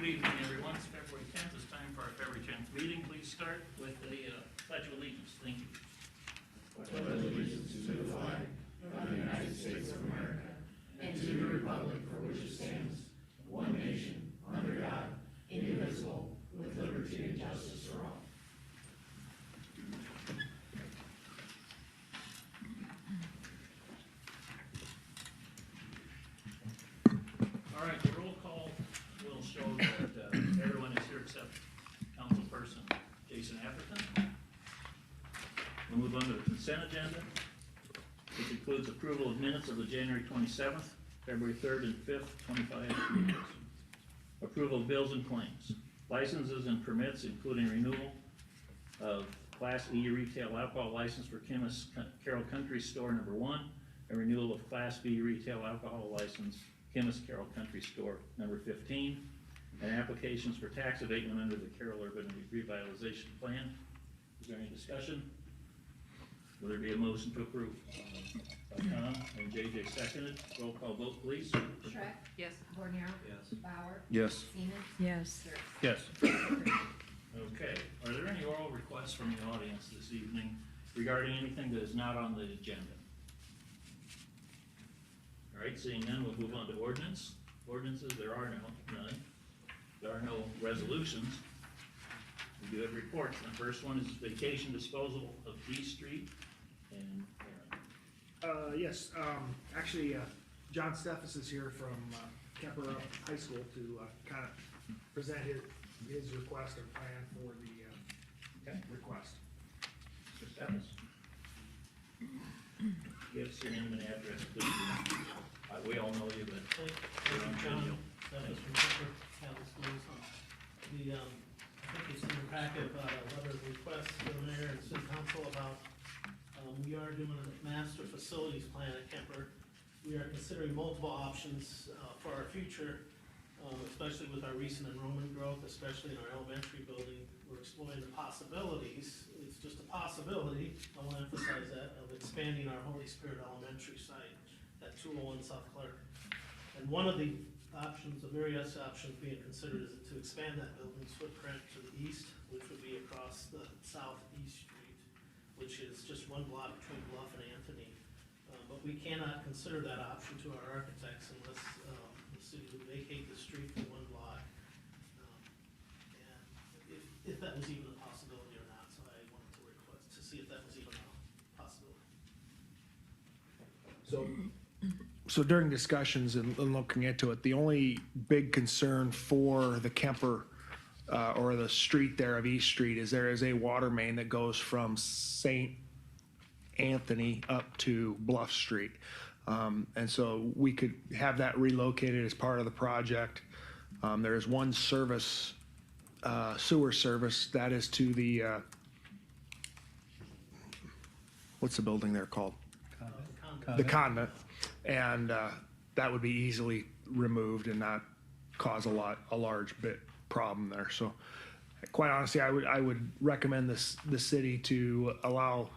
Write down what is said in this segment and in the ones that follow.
Good evening, everyone. It's February 10th. It's time for our February 10th meeting. Please start with the Pledge of Allegiance. Thank you. I pledge allegiance to the flag of the United States of America and to the republic for which it stands, one nation, under God, indivisible, with liberty and justice for all. All right, the roll call will show that everyone is here except Councilperson Jason Atherton. We'll move on to the consent agenda, which includes approval of minutes of the January 27th, February 3rd, and 5th, 25 meetings. Approval of bills and claims. Licenses and permits, including renewal of Class E retail alcohol license for Carroll Country Store number 1, and renewal of Class B retail alcohol license Carroll Country Store number 15, and applications for tax abatement under the Carroll Urban Revitalization Plan. Is there any discussion? Will there be a motion to approve? Tom and JJ seconded. Roll call vote, please. Shrek? Yes. Bornero? Yes. Bauer? Yes. Seaman? Yes. Dirk? Yes. Okay. Are there any oral requests from the audience this evening regarding anything that is not on the agenda? All right, seeing none, we'll move on to ordinance. Ordinances, there are none. There are no resolutions. We do have reports. The first one is vacation disposal of D Street and Yes, actually, John Steffes is here from Kemper High School to kind of present his request and plan for the request. Mr. Steffes. Give us your name and address, please. We all know you, but Thank you're on you, John. video. That was from Kemper Catholic Schools. I think it's in the packet about a letter of request to the mayor and city council about, we are doing a master facilities plan at Kemper. We are considering multiple options, for our future, especially with our recent enrollment growth, especially in our elementary building. We're exploring the possibilities, it's just a possibility, I want to emphasize that, of expanding our Holy Spirit Elementary site at 201 South Clark. And one of the options, the various options being considered, is to expand that building's footprint to the east, which would be across the southeast street, which is just one block between Bluff and Anthony. But we cannot consider that option to our architects unless the city would vacate the street for one block. And if that was even a possibility or not, so I wanted to request to see if that was even a possibility. So during discussions and looking into it, the only big concern for the Kemper or the street there of East Street is there is a water main that goes from St. Anthony up to Bluff Street. And so we could have that relocated as part of the project. There is one service, sewer service, that is to the, what's the building there called? The convent. And that would be easily removed and not cause a large bit problem there. So quite honestly, I would recommend the city to allow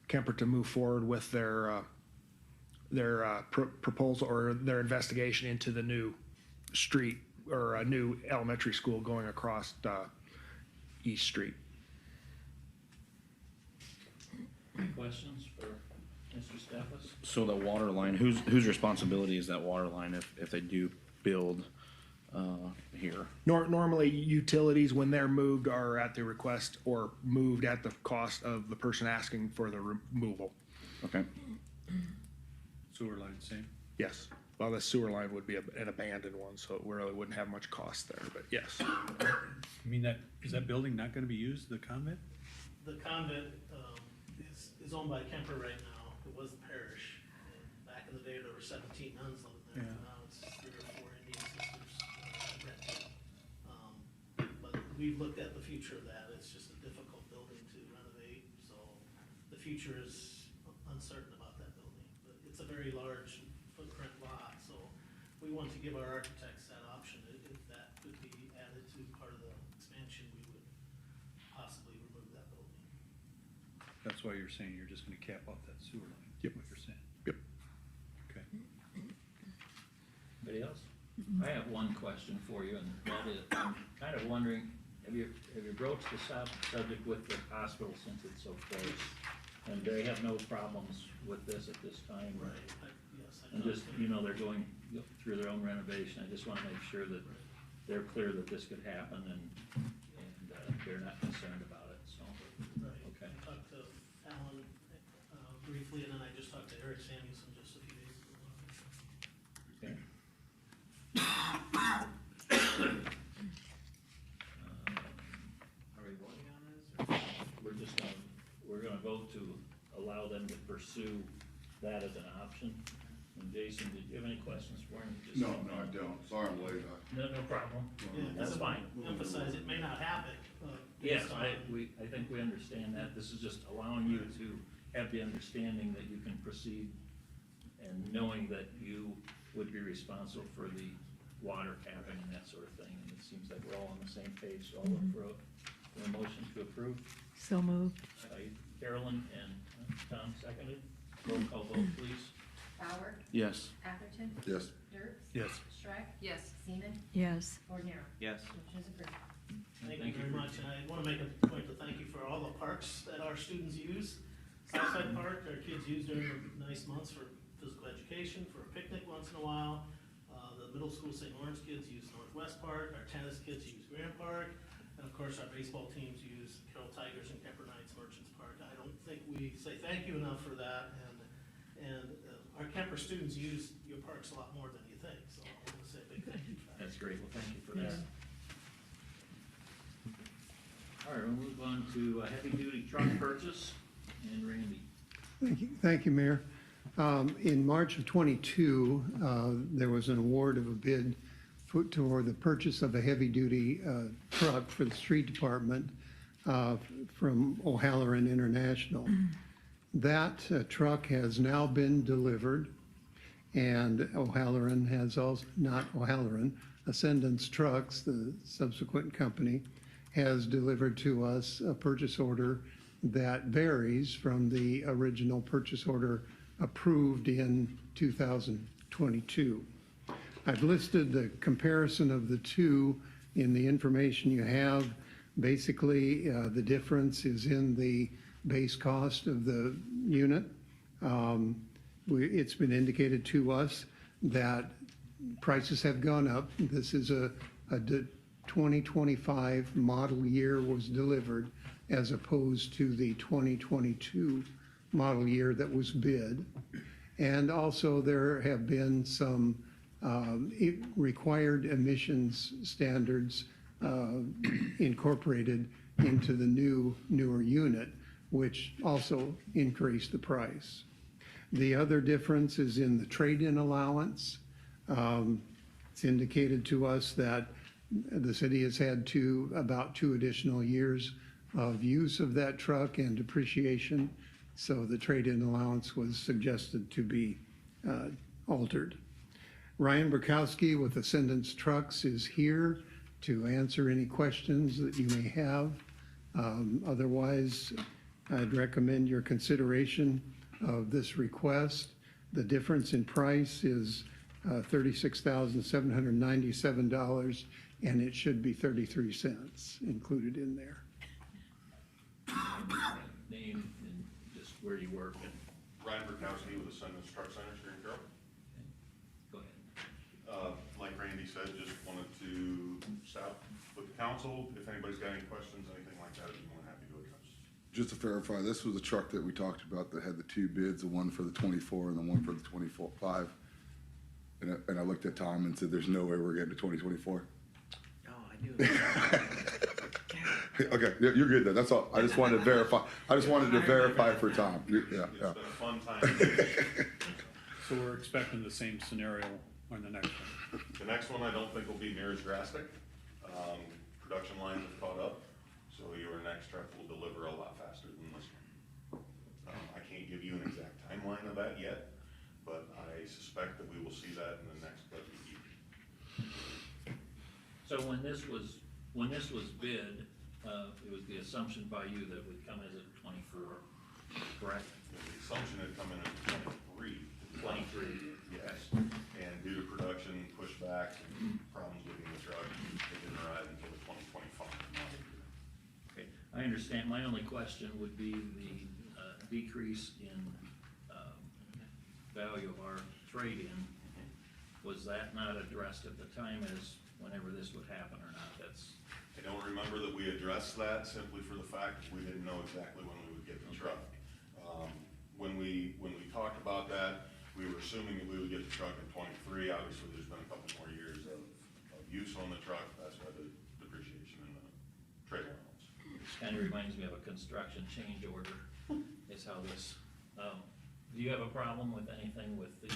Kemper to move forward with their proposal or their investigation into the new street or a new elementary school going across East Street. Any questions for Mr. Steffes? So the water line, whose responsibility is that water line if they do build here? Normally, utilities, when they're moved, are at the request or moved at the cost of the person asking for the removal. Okay. Sewer line, same? Yes. Well, the sewer line would be an abandoned one, so it really wouldn't have much cost there, but yes. I mean, is that building not gonna be used, the convent? The convent is owned by Kemper right now. It was the parish. Back in the day, there were 17 nuns living there. Yeah. Now it's 3 or 4 Indian sisters renting. But we've looked at the future of that. It's just a difficult building to renovate. So the future is uncertain about that building. But it's a very large footprint lot. So we want to give our architects that option. If that could be added to part of the expansion, we would possibly remove that building. That's why you're saying you're just gonna cap off that sewer line? Yep. What you're saying? Yep. Okay. Anybody else? I have one question for you, and that is, I'm kind of wondering, have you broached the subject with the hospital since it's so close? And they have no problems with this at this time? Right, yes. I And talked just, to- you know, they're going through their own renovation, I just wanna make sure that they're clear that this could happen and they're not concerned about it, so, Right. okay. I talked to Alan briefly, and then I just talked to Eric Samuelson just a few days ago. Okay. Are we voting on this, or? We're gonna vote to allow them to pursue that as an option. And Jason, did you have any questions for him? Just- No, I don't. Sorry I'm late. No problem. Yeah, That's to fine. Emphasize, it may not happen. Yes, based on- I think we understand that. This is just allowing you to have the understanding that you can proceed and knowing that you would be responsible for the water capping and that sort of thing. And it seems like we're all on the same page, so I'll look for a motion to approve. So moved. By Carolyn and Tom seconded. Roll call vote, please. Bauer, Yes. Atherton, Yes. Dirk, Yes. Schreck. Yes. Seaman, Yes. Ordinary. Yes. Motion is approved. Thank you Thank you very for- much, and I want to make a point to thank you for all the parks that our students use. Southside Park, our kids use during the nice months for physical education, for a picnic once in a while. The middle school St. Lawrence kids use Northwest Park, our tennis kids use Grant Park, and of course, our baseball teams use Carroll Tigers and Kemper Knights Merchants Park. I don't think we say thank you enough for that, and our Kemper students use your parks a lot more than you think, so I want to say a big thank you for that. That's great. Well, thank you for that. Yes. All right, we'll move on to a heavy-duty truck purchase, and Randy. Thank you, Mayor. In March of '22, there was an award of a bid put toward the purchase of a heavy-duty truck for the street department from O'Halloran International. That truck has now been delivered, and O'Halloran has also, not O'Halloran, Ascendance Trucks, the subsequent company, has delivered to us a purchase order that varies from the original purchase order approved in 2022. I've listed the comparison of the two in the information you have. Basically, the difference is in the base cost of the unit. It's been indicated to us that prices have gone up. This is a 2025 model year was delivered as opposed to the 2022 model year that was bid. And also there have been some required emissions standards incorporated into the newer unit, which also increased the price. The other difference is in the trade-in allowance. It's indicated to us that the city has had about 2 additional years of use of that truck and depreciation, so the trade-in allowance was suggested to be altered. Ryan Burkowski with Ascendance Trucks is here to answer any questions that you may have. Otherwise, I'd recommend your consideration of this request. The difference in price is $36,797, and it should be 33 cents included in there. Name and just where you work and, Ryan Burkowski with Ascendance Truck Center here in Carroll. go ahead. Like Randy said, just wanted to stop with the council. If anybody's got any questions, anything like that, I'd be more than happy to address. Just to verify, this was a truck that we talked about that had the two bids, the one for the 24 and the one for the 25. And I looked at Tom and said, there's no way we're getting to 2024. No, I knew. Okay, you're good then. That's all. I just wanted to verify. I just wanted to verify for Tom. Yeah, It's yeah. been a fun time. So we're expecting the same scenario on the next one. The next one I don't think will be near as drastic. Production lines have caught up, so your next truck will deliver a lot faster than this one. I can't give you an exact timeline of that yet, but I suspect that we will see that in the next budget year. So when this was bid, it was the assumption by you that it would come as a 24, correct? The assumption had come in at 23. 23. Yes, and due to production pushback and problems getting the truck, it didn't arrive until the 2025 model year. Okay, I understand. My only question would be the decrease in value of our trade-in. Was that not addressed at the time as whenever this would happen or not? That's, I don't remember that we addressed that simply for the fact that we didn't know exactly when we would get the truck. When we talked about that, we were assuming that we would get the truck in 23. Obviously, there's been a couple more years of use on the truck. That's why the depreciation in the trade allowance. this kind of reminds me of a construction change order, is how this, do you have a problem with anything with the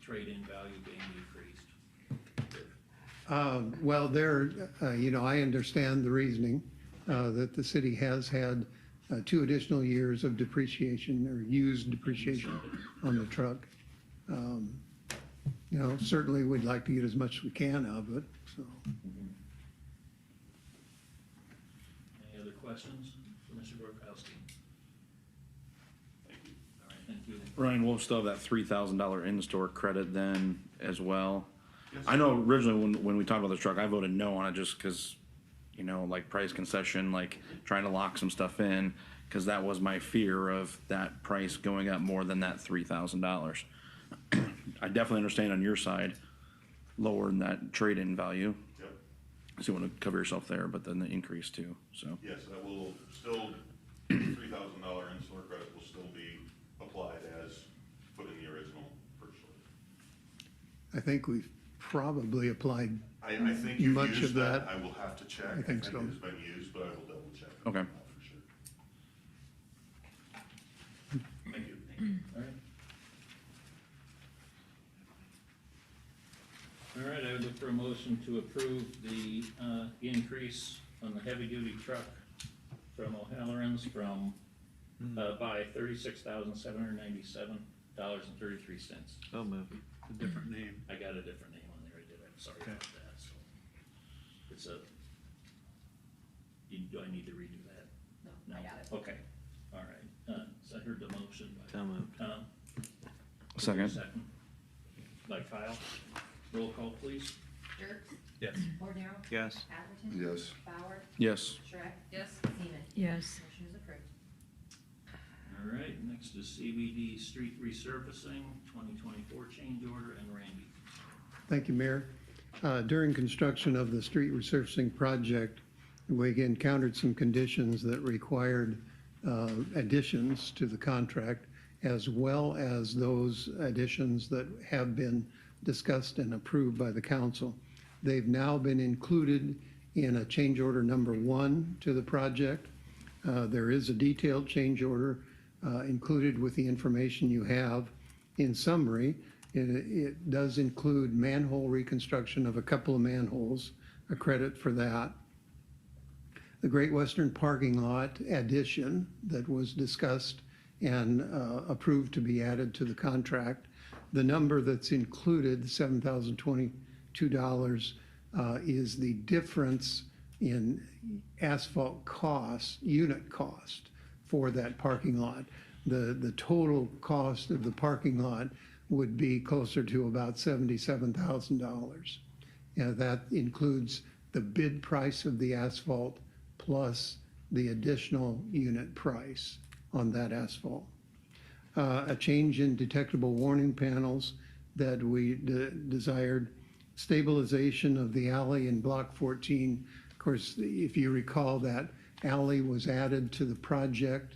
trade-in value being decreased? Well, I understand the reasoning that the city has had 2 additional years of depreciation or used depreciation on the truck. Certainly we'd like to get as much as we can of it, so. Any other questions for Mr. Borkowski? Thank you. All right, thank you. Ryan, we'll still have that $3,000 in-store credit then as well. Yes. I know originally when we talked about this truck, I voted no on it just because, like price concession, like trying to lock some stuff in, because that was my fear of that price going up more than that $3,000. I definitely understand on your side, lowering that trade-in value. Yep. So you want to cover yourself there, but then the increase too, so. Yes, that will still, $3,000 in-store credit will still be applied as put in the original purchase order. I think we've probably applied, I think you've Much used of that. that. I will have to check. I think so. It's been used, but I will double check. Okay. For sure. Thank you. All right. All right, I would look for a motion to approve the increase on the heavy-duty truck from O'Halloran's from, by $36,797.33. So moved. A different name. I got a different name on there, I did, I'm sorry about that, so. It's a, do I need to redo that? No, I got it. Okay, all right, so I heard the motion by So moved. Tom. Second. By Kyle, roll call please. Jerks. Yes. Bornero. Yes. Atherton. Yes. Bauer. Yes. Shrek. Yes. Seaman. Yes. Motion is approved. All right, next is CBD street resurfacing, 2024 change order, and Randy. thank you, Mayor. During construction of the street resurfacing project, we encountered some conditions that required additions to the contract, as well as those additions that have been discussed and approved by the council. They've now been included in a change order number 1 to the project. There is a detailed change order included with the information you have. In summary, it does include manhole reconstruction of a couple of manholes, a credit for that. The Great Western parking lot addition that was discussed and approved to be added to the contract. The number that's included, $7,022, is the difference in asphalt cost, unit cost for that parking lot. The total cost of the parking lot would be closer to about $77,000. That includes the bid price of the asphalt plus the additional unit price on that asphalt. A change in detectable warning panels that we desired, stabilization of the alley in Block 14. Of course, if you recall, that alley was added to the project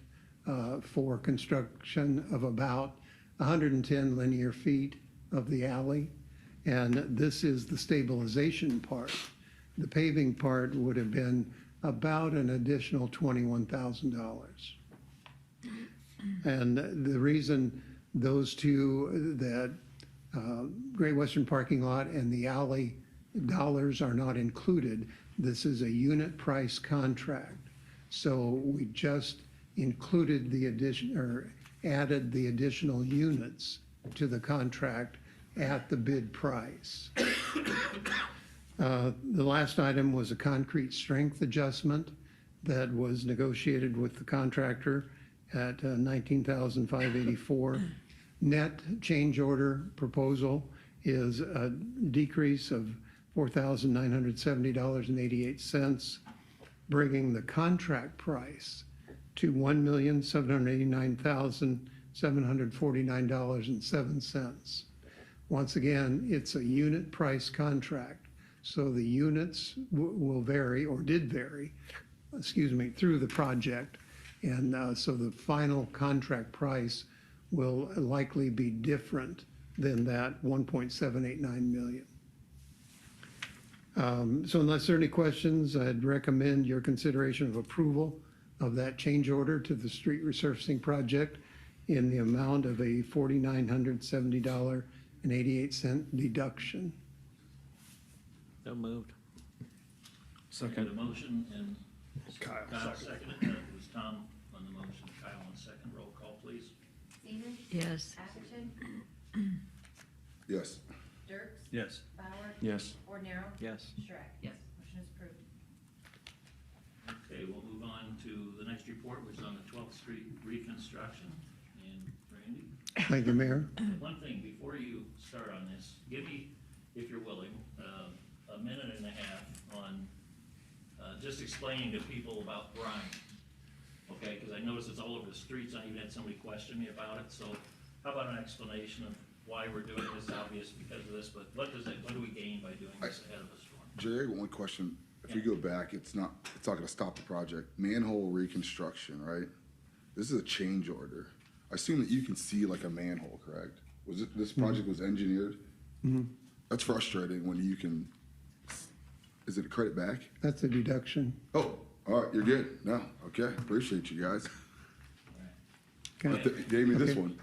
for construction of about 110 linear feet of the alley. And this is the stabilization part. The paving part would have been about an additional $21,000. And the reason those two, that Great Western parking lot and the alley dollars are not included, this is a unit price contract. So we just included the addition, or added the additional units to the contract at the bid price. The last item was a concrete strength adjustment that was negotiated with the contractor at $19,584. net change order proposal is a decrease of $4,970.88, bringing the contract price to $1,789,749.07. Once again, it's a unit price contract, so the units will vary, or did vary, through the project. And so the final contract price will likely be different than that 1.789 million. So unless there are any questions, I'd recommend your consideration of approval of that change order to the street resurfacing project in the amount of a $4,970.88 deduction. So moved. Second. A motion, and Kyle, seconded. It was Tom on the motion, Kyle on second. Roll call, please. Seaman? Yes. Atherton? Yes. Dirks? Yes. Bauer? Yes. Wardenero? Yes. Shrek? Yes. Motion is approved. Okay, we'll move on to the next report, which is on the 12th Street reconstruction. And Randy? Thank you, Mayor. One thing, before you start on this, give me, if you're willing, a minute and a half on just explaining to people about brine. Okay, because I noticed it's all over the streets. I even had somebody question me about it. So how about an explanation of why we're doing this? Obvious because of this, but what do we gain by doing this ahead of a storm? Jerry, one question. If we go back, it's not gonna stop the project. Manhole reconstruction, right? This is a change order. I assume that you can see like a manhole, correct? Was it, this project was engineered? That's frustrating when you can, is it a credit back? That's a deduction. Oh, all right, you're good. No, okay, appreciate you guys. Okay. You gave me this Okay. one.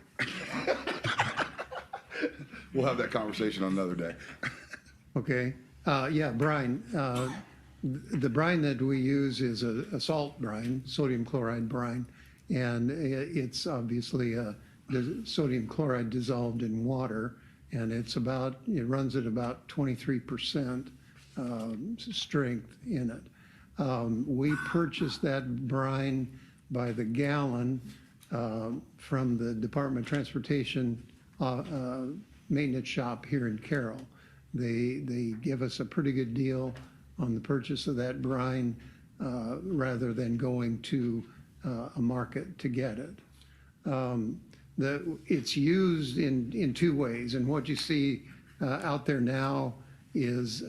We'll have that conversation on another day. Okay, yeah, brine. The brine that we use is a salt brine, sodium chloride brine, and it's obviously the sodium chloride dissolved in water, and it runs at about 23% strength in it. We purchased that brine by the gallon from the Department of Transportation maintenance shop here in Carroll. They give us a pretty good deal on the purchase of that brine rather than going to a market to get it. It's used in two ways, and what you see out there now is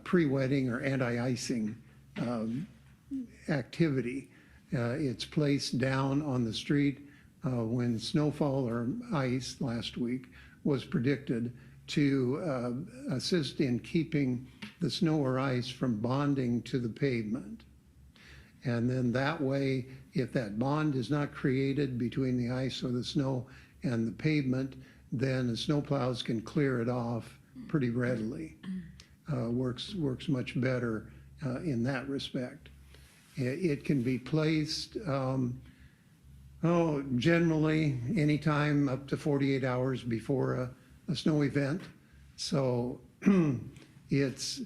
pre-wetting or anti-icing activity. It's placed down on the street when snowfall or ice last week was predicted to assist in keeping the snow or ice from bonding to the pavement. And then that way, if that bond is not created between the ice or the snow and the pavement, then the snowplows can clear it off pretty readily. Works much better in that respect. It can be placed, generally anytime up to 48 hours before a snow event. So it's,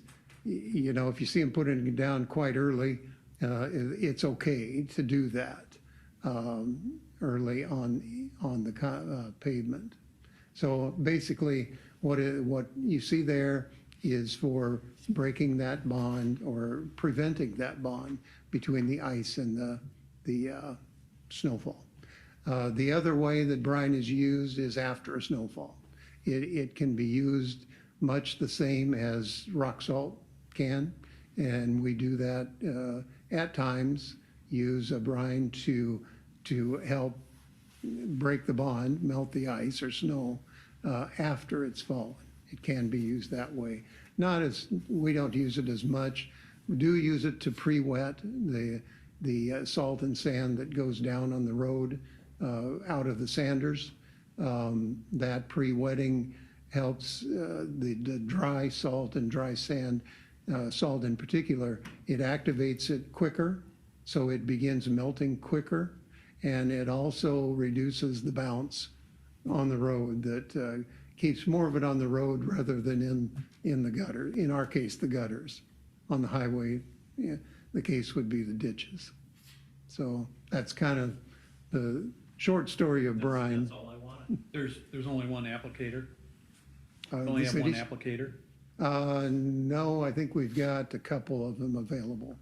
if you see them putting it down quite early, it's okay to do that early on the pavement. So basically, what you see there is for breaking that bond or preventing that bond between the ice and the snowfall. The other way that brine is used is after a snowfall. It can be used much the same as rock salt can, and we do that at times, use a brine to help break the bond, melt the ice or snow after it's fallen. It can be used that way. We don't use it as much. We do use it to pre-wet the salt and sand that goes down on the road out of the sanders. That pre-wetting helps the dry salt and dry sand, salt in particular. It activates it quicker, so it begins melting quicker, and it also reduces the bounce on the road that keeps more of it on the road rather than in the gutter. In our case, the gutters. On the highway, the case would be the ditches. So that's kind of the short story of brine. That's all I wanted. There's only one applicator? The Only have one cities? applicator? No, I think we've got a couple of them available.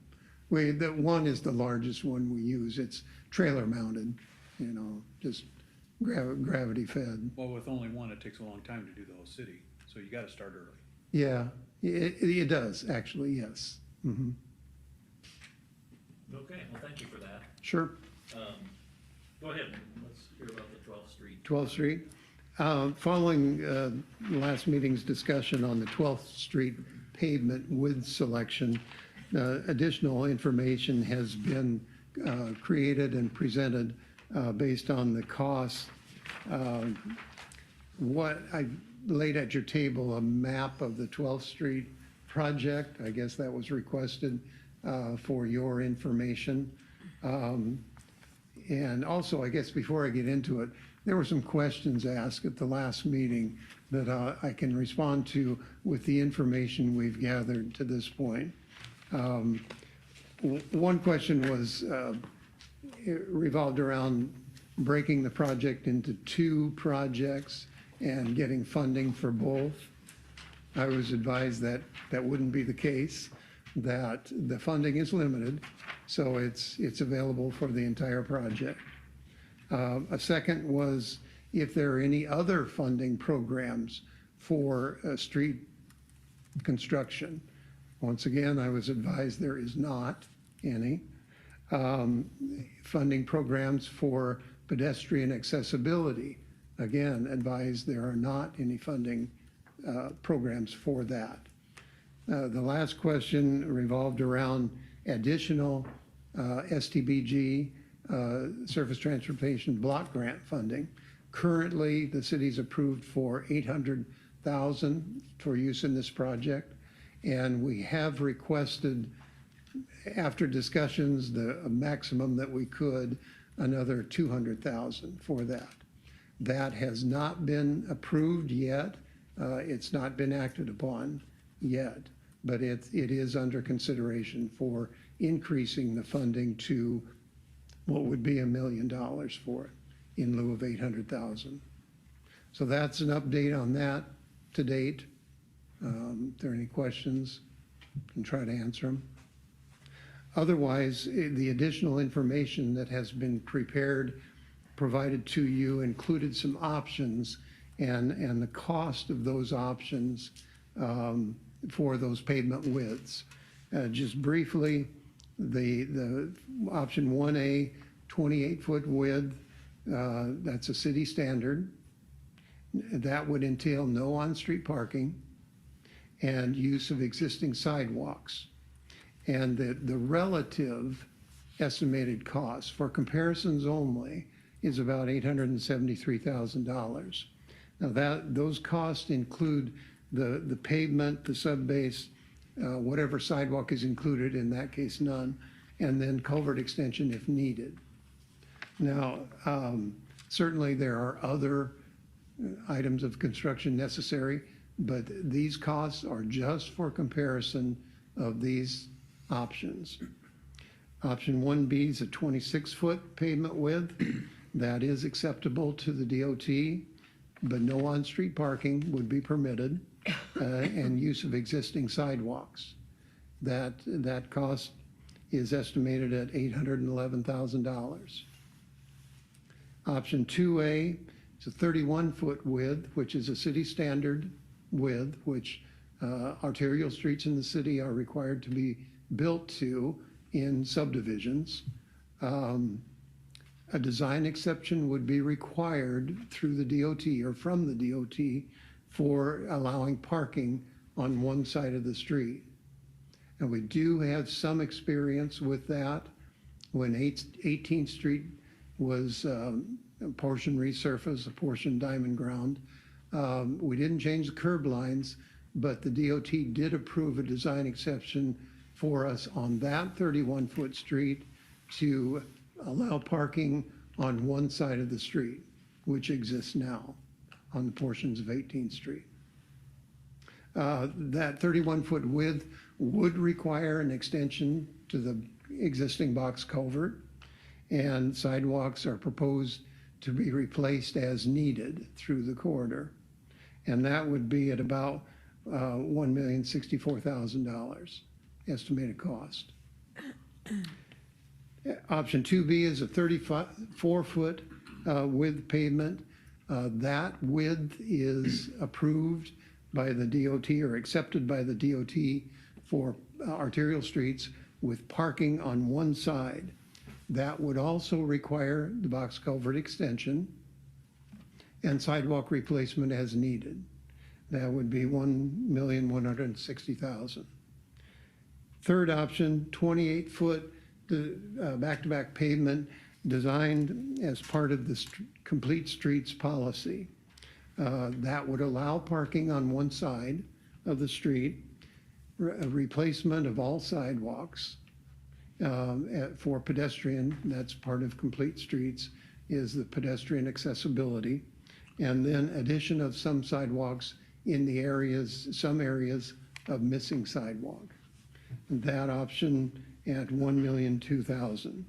The one is the largest one we use. It's trailer mounted, just gravity fed. Well, with only one, it takes a long time to do the whole city, so you gotta start early. Yeah, it does, actually, yes. Mhm. Okay, well, thank you for that. Sure. Go ahead, let's hear about the 12th Street. 12th Street. Following last meeting's discussion on the 12th Street pavement width selection, additional information has been created and presented based on the cost. What I laid at your table, a map of the 12th Street project. I guess that was requested for your information. And also, I guess before I get into it, there were some questions asked at the last meeting that I can respond to with the information we've gathered to this point. One question was it revolved around breaking the project into two projects and getting funding for both. I was advised that that wouldn't be the case, that the funding is limited, so it's available for the entire project. A second was if there are any other funding programs for street construction. Once again, I was advised there is not any. Funding programs for pedestrian accessibility. Again, advised there are not any funding programs for that. The last question revolved around additional STBG, Surface Transportation Block Grant funding. Currently, the city's approved for $800,000 for use in this project, and we have requested, after discussions, the maximum that we could, another $200,000 for that. That has not been approved yet. It's not been acted upon yet, but it is under consideration for increasing the funding to what would be $1 million for it in lieu of $800,000. So that's an update on that to date. If there are any questions, I can try to answer them. Otherwise, the additional information that has been prepared, provided to you, included some options and the cost of those options for those pavement widths. Just briefly, the option 1A, 28-foot width, that's a city standard. That would entail no on-street parking and use of existing sidewalks. And the relative estimated cost for comparisons only is about $873,000. Now those costs include the pavement, the subbase, whatever sidewalk is included, in that case none, and then culvert extension if needed. Now, certainly there are other items of construction necessary, but these costs are just for comparison of these options. Option 1B is a 26-foot pavement width. That is acceptable to the DOT, but no on-street parking would be permitted, and use of existing sidewalks. That cost is estimated at $811,000. Option 2A is a 31-foot width, which is a city standard width, which arterial streets in the city are required to be built to in subdivisions. A design exception would be required through the DOT or from the DOT for allowing parking on one side of the street. And we do have some experience with that. When 18th Street was a portion resurfaced, a portion diamond ground, we didn't change the curb lines, but the DOT did approve a design exception for us on that 31-foot street to allow parking on one side of the street, which exists now on the portions of 18th Street. That 31-foot width would require an extension to the existing box culvert, and sidewalks are proposed to be replaced as needed through the corridor. And that would be at about $1,064,000 estimated cost. Option 2B is a 34-foot width pavement. That width is approved by the DOT or accepted by the DOT for arterial streets with parking on one side. That would also require the box culvert extension and sidewalk replacement as needed. That would be $1,160,000. Third option, 28-foot back-to-back pavement designed as part of the complete streets policy. That would allow parking on one side of the street, a replacement of all sidewalks for pedestrian. That's part of complete streets, is the pedestrian accessibility. And then addition of some sidewalks in the areas, some areas of missing sidewalk. That option at $1,002,000.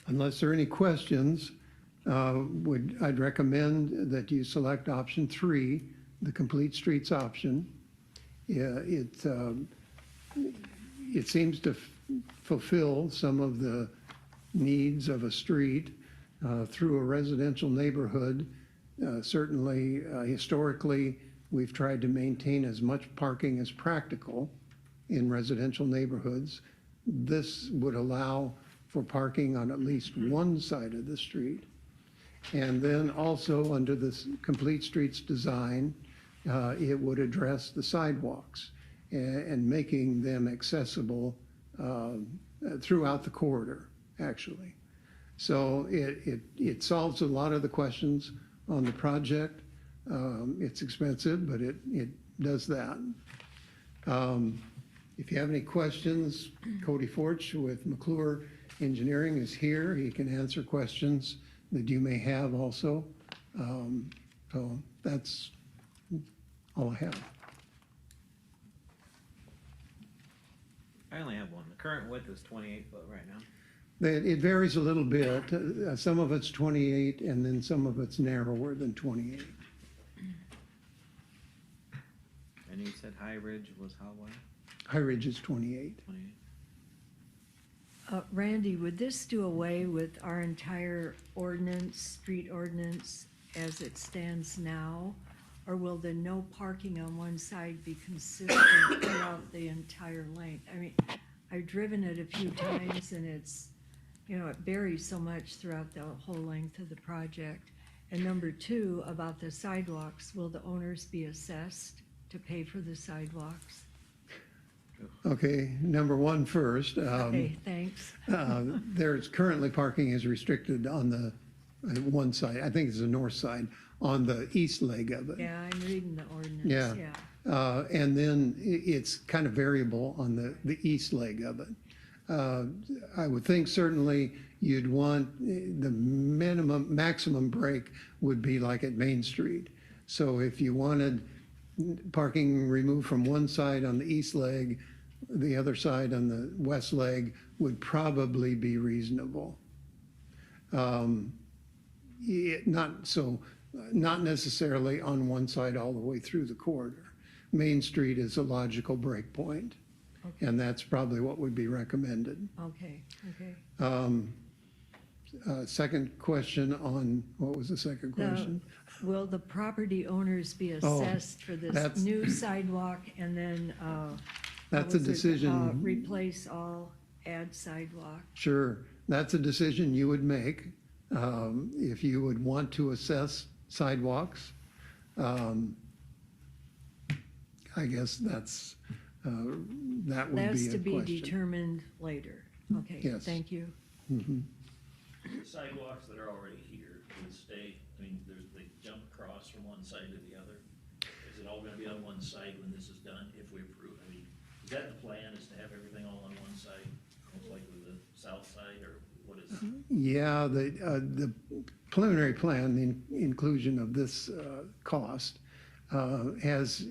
Unless there are any questions, I'd recommend that you select option 3, the complete streets option. It seems to fulfill some of the needs of a street through a residential neighborhood. Certainly, historically, we've tried to maintain as much parking as practical in residential neighborhoods. This would allow for parking on at least one side of the street. And then also under this complete streets design, it would address the sidewalks and making them accessible throughout the corridor, actually. So it solves a lot of the questions on the project. It's expensive, but it does that. If you have any questions, Cody Forch with McClure Engineering is here. He can answer questions that you may have also. So that's all I have. I only have one. The current width is 28 foot right now. It varies a little bit. Some of it's 28 and then some of it's narrower than 28. And you said High Ridge was how wide? High Ridge is 28. 28. Randy, would this do away with our entire ordinance, street ordinance, as it stands now? Or will the no parking on one side be consistent throughout the entire length? I mean, I've driven it a few times and it's, you know, it varies so much throughout the whole length of the project. And number 2, about the sidewalks, will the owners be assessed to pay for the sidewalks? Okay, number 1 first. Okay, thanks. There's currently parking is restricted on the one side. I think it's the north side, on the east leg of it. Yeah, I'm reading the ordinance, Yeah. yeah. And then it's kind of variable on the east leg of it. I would think certainly you'd want the maximum break would be like at Main Street. So if you wanted parking removed from one side on the east leg, the other side on the west leg would probably be reasonable. Not necessarily on one side all the way through the corridor. Main Street is a logical break point, Okay. and that's probably what would be recommended. Okay, okay. Second question on, what was the second question? Will the property owners be assessed for this that's- new sidewalk and then, That's a decision. replace all, add sidewalk? Sure, that's a decision you would make if you would want to assess sidewalks. I guess that would be a question. That's to be determined later. Okay, Yes. thank you. Mhm. Sidewalks that are already here would stay, I mean, they jump across from one side to the other. Is it all gonna be on one side when this is done, if we approve? I mean, is that the plan, is to have everything all on one side, most likely the south side, or what is? Yeah, the preliminary plan, the inclusion of this cost, has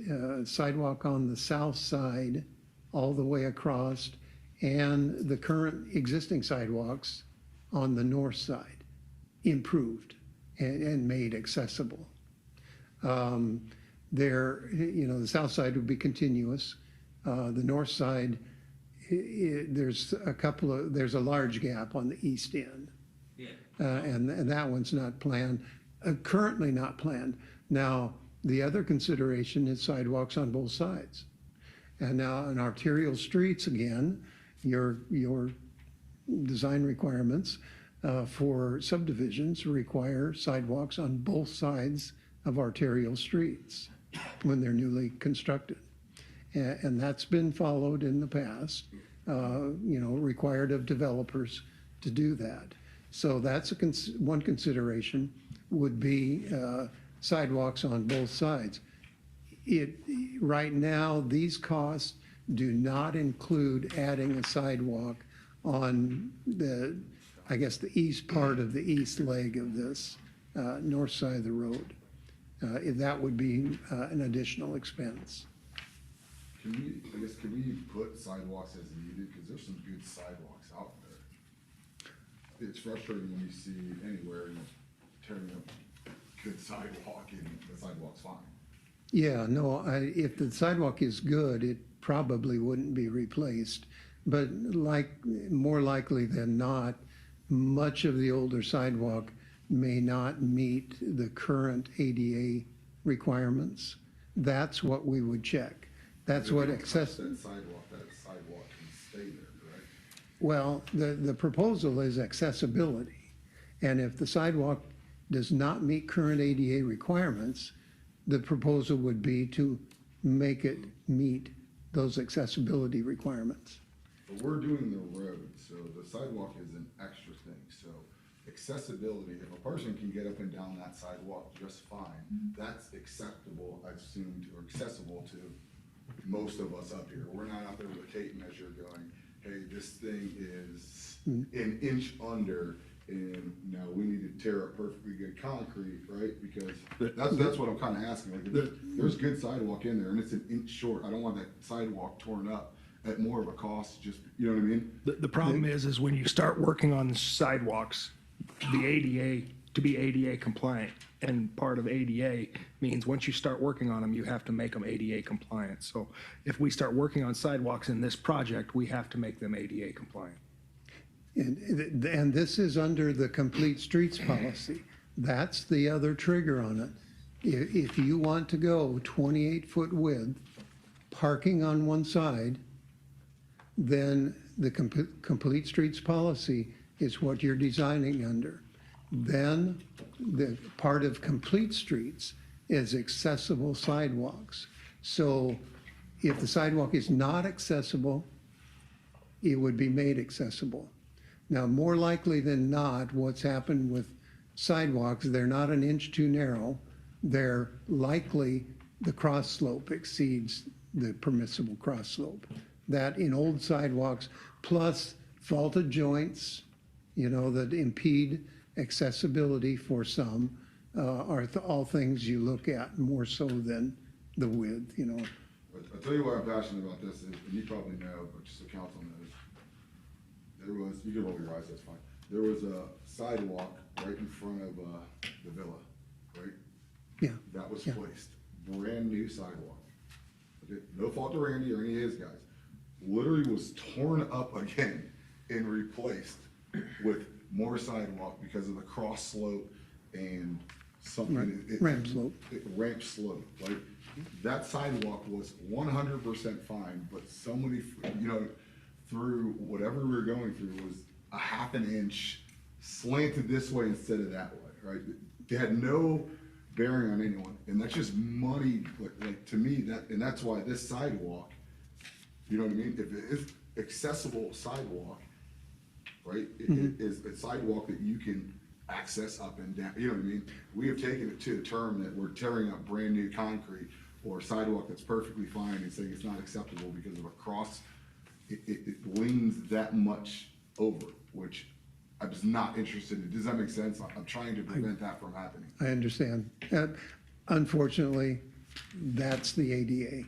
sidewalk on the south side all the way across, and the current existing sidewalks on the north side. improved and made accessible. The south side would be continuous. The north side, there's a large gap on the east end. Yeah. And that one's not planned, currently not planned. Now, the other consideration is sidewalks on both sides. And now in arterial streets, again, your design requirements for subdivisions require sidewalks on both sides of arterial streets when they're newly constructed. And that's been followed in the past, required of developers to do that. So that's one consideration would be sidewalks on both sides. Right now, these costs do not include adding a sidewalk on the east part of the east leg of this north side of the road. That would be an additional expense. Can we put sidewalks as needed? Because there's some good sidewalks out there. It's frustrating when you see anywhere, tearing up good sidewalk and the sidewalk's fine. Yeah, no, if the sidewalk is good, it probably wouldn't be replaced. But more likely than not, much of the older sidewalk may not meet the current ADA requirements. That's what we would check. That's what access. That sidewalk can stay there, correct? Well, the proposal is accessibility. And if the sidewalk does not meet current ADA requirements, the proposal would be to make it meet those accessibility requirements. But we're doing the road, so the sidewalk is an extra thing. So accessibility, if a person can get up and down that sidewalk just fine, that's acceptable, I assumed, or accessible to most of us up here. We're not out there with a tape measure going, hey, this thing is an inch under, and now we need to tear up perfectly good concrete, right? Because that's what I'm kind of asking. Like, there's good sidewalk in there, and it's an inch short. I don't want that sidewalk torn up at more of a cost. Just, you know what I mean? The problem is when you start working on sidewalks, the ADA, to be ADA compliant, and part of ADA means once you start working on them, you have to make them ADA compliant. So if we start working on sidewalks in this project, we have to make them ADA compliant. And this is under the complete streets policy. That's the other trigger on it. If you want to go 28-foot width, parking on one side, then the complete streets policy is what you're designing under. Then the part of complete streets is accessible sidewalks. So if the sidewalk is not accessible, it would be made accessible. Now, more likely than not, what's happened with sidewalks, they're not an inch too narrow. They're likely the cross slope exceeds the permissible cross slope. That in old sidewalks, plus faulted joints, that impede accessibility for some, are all things you look at more so than the width, I'll tell you why I'm passionate about this, and you probably know, but just so council knows. You can roll your eyes, that's fine. There was a sidewalk right in front of the villa, right? Yeah. That was Yeah. placed, brand new sidewalk. Okay, no fault to Randy or any of his guys. Literally was torn up again and replaced with more sidewalk because of the cross slope and something. Ramp slope. Ramp slope, right? That sidewalk was 100% fine, but somebody, through whatever we were going through was a half an inch slanted this way instead of that way, right? They had no bearing on anyone, and that's just money, like to me, and that's why this sidewalk, you know what I mean? If it is accessible sidewalk, right? It is a sidewalk that you can access up and down, you know what I mean? We have taken it to the term that we're tearing up brand new concrete or sidewalk that's perfectly fine and saying it's not acceptable because of a cross. It leans that much over, which I'm just not interested in. Does that make sense? I'm trying to prevent that from happening. I understand. Unfortunately, that's the ADA.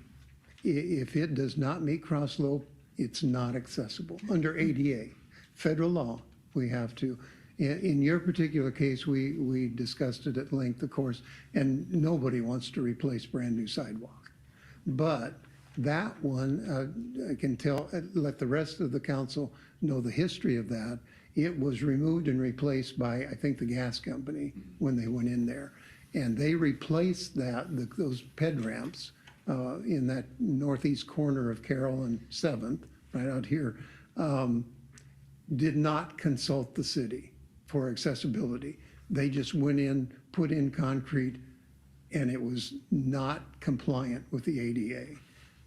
If it does not meet cross slope, it's not accessible under ADA. Federal law, we have to. In your particular case, we discussed it at length, of course, and nobody wants to replace brand-new sidewalk. But that one, I can tell, let the rest of the council know the history of that. It was removed and replaced by, I think, the gas company when they went in there. And they replaced those ped ramps in that northeast corner of Carroll and 7th, right out here, did not consult the city for accessibility. They just went in, put in concrete, and it was not compliant with the ADA.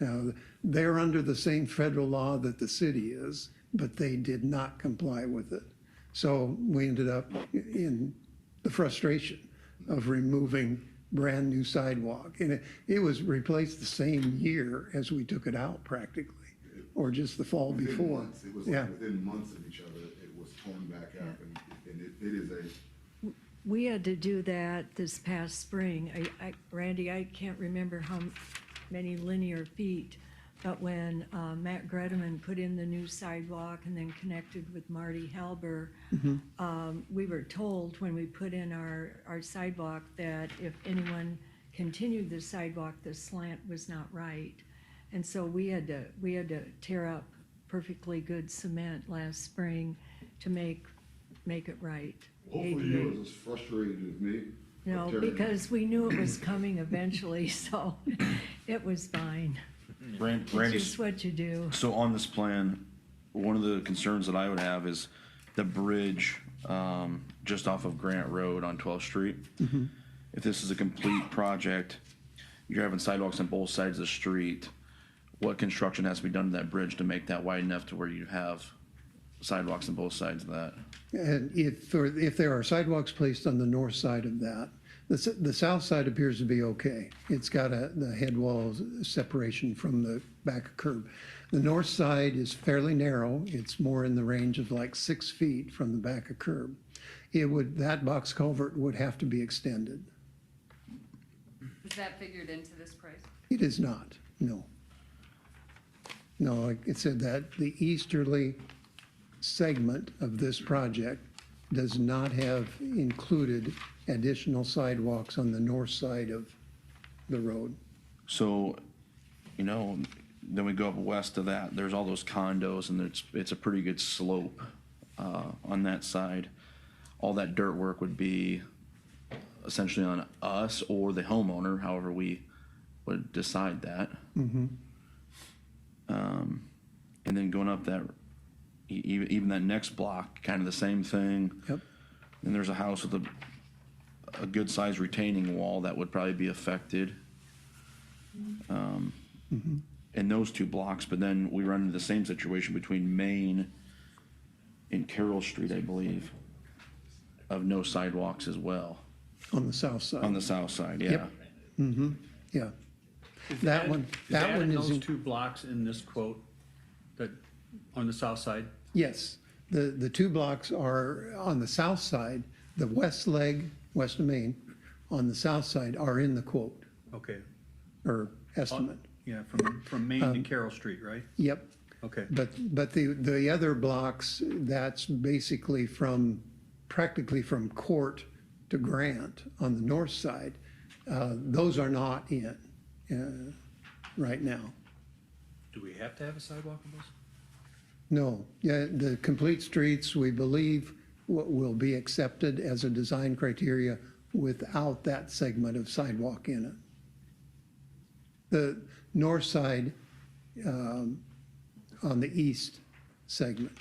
Now, they're under the same federal law that the city is, but they did not comply with it. So we ended up in the frustration of removing brand-new sidewalk. And it was replaced the same year as we took it out practically, or just the fall Within before. months. It was Yeah. like within months of each other, it was torn back up, and it is We had to do that this past spring. Randy, I can't remember how many linear feet, but when Matt Gredeman put in the new sidewalk and then connected with Marty Halber, we were told when we put in our sidewalk that if anyone continued the sidewalk, the slant was not right. And so we had to tear up perfectly good cement last spring to make it right. hopefully you were as frustrated as me. No, Terry. because we knew it was coming eventually, so it was fine. It's Randy's, just what you do. so on this plan, one of the concerns that I would have is the bridge just off of Grant Road on 12th Street. If this is a complete project, you're having sidewalks on both sides of the street. What construction has to be done to that bridge to make that wide enough to where you have sidewalks on both sides of that? And if there are sidewalks placed on the north side of that, the south side appears to be okay. It's got the head wall separation from the back curb. The north side is fairly narrow. It's more in the range of like 6 feet from the back of curb. That box culvert would have to be extended. Is that figured into this price? It is not, no. No, like it said that the easterly segment of this project does not have included additional sidewalks on the north side of the road. So, then we go up west of that, there's all those condos and it's a pretty good slope on that side. All that dirt work would be essentially on us or the homeowner, however we would decide that. And then going up that, even that next block, kind of the same thing. Yep. And there's a house with a good sized retaining wall that would probably be affected. In those two blocks, but then we run into the same situation between Main and Carroll Street, I believe, of no sidewalks as well. On the south side. On the south side, yeah. Yep. Yeah. That one Is is, those two blocks in this quote that, on the south side? yes. The two blocks are on the south side, the west leg, west of Main, on the south side are in the quote, Okay. or estimate. Yeah, from Main to Carroll Street, right? Yep. Okay. But the other blocks, that's basically practically from Court to Grant on the north side. Those are not in right now. Do we have to have a sidewalk on those? No, yeah, the complete streets, we believe, will be accepted as a design criteria without that segment of sidewalk in it. The north side, on the east segment,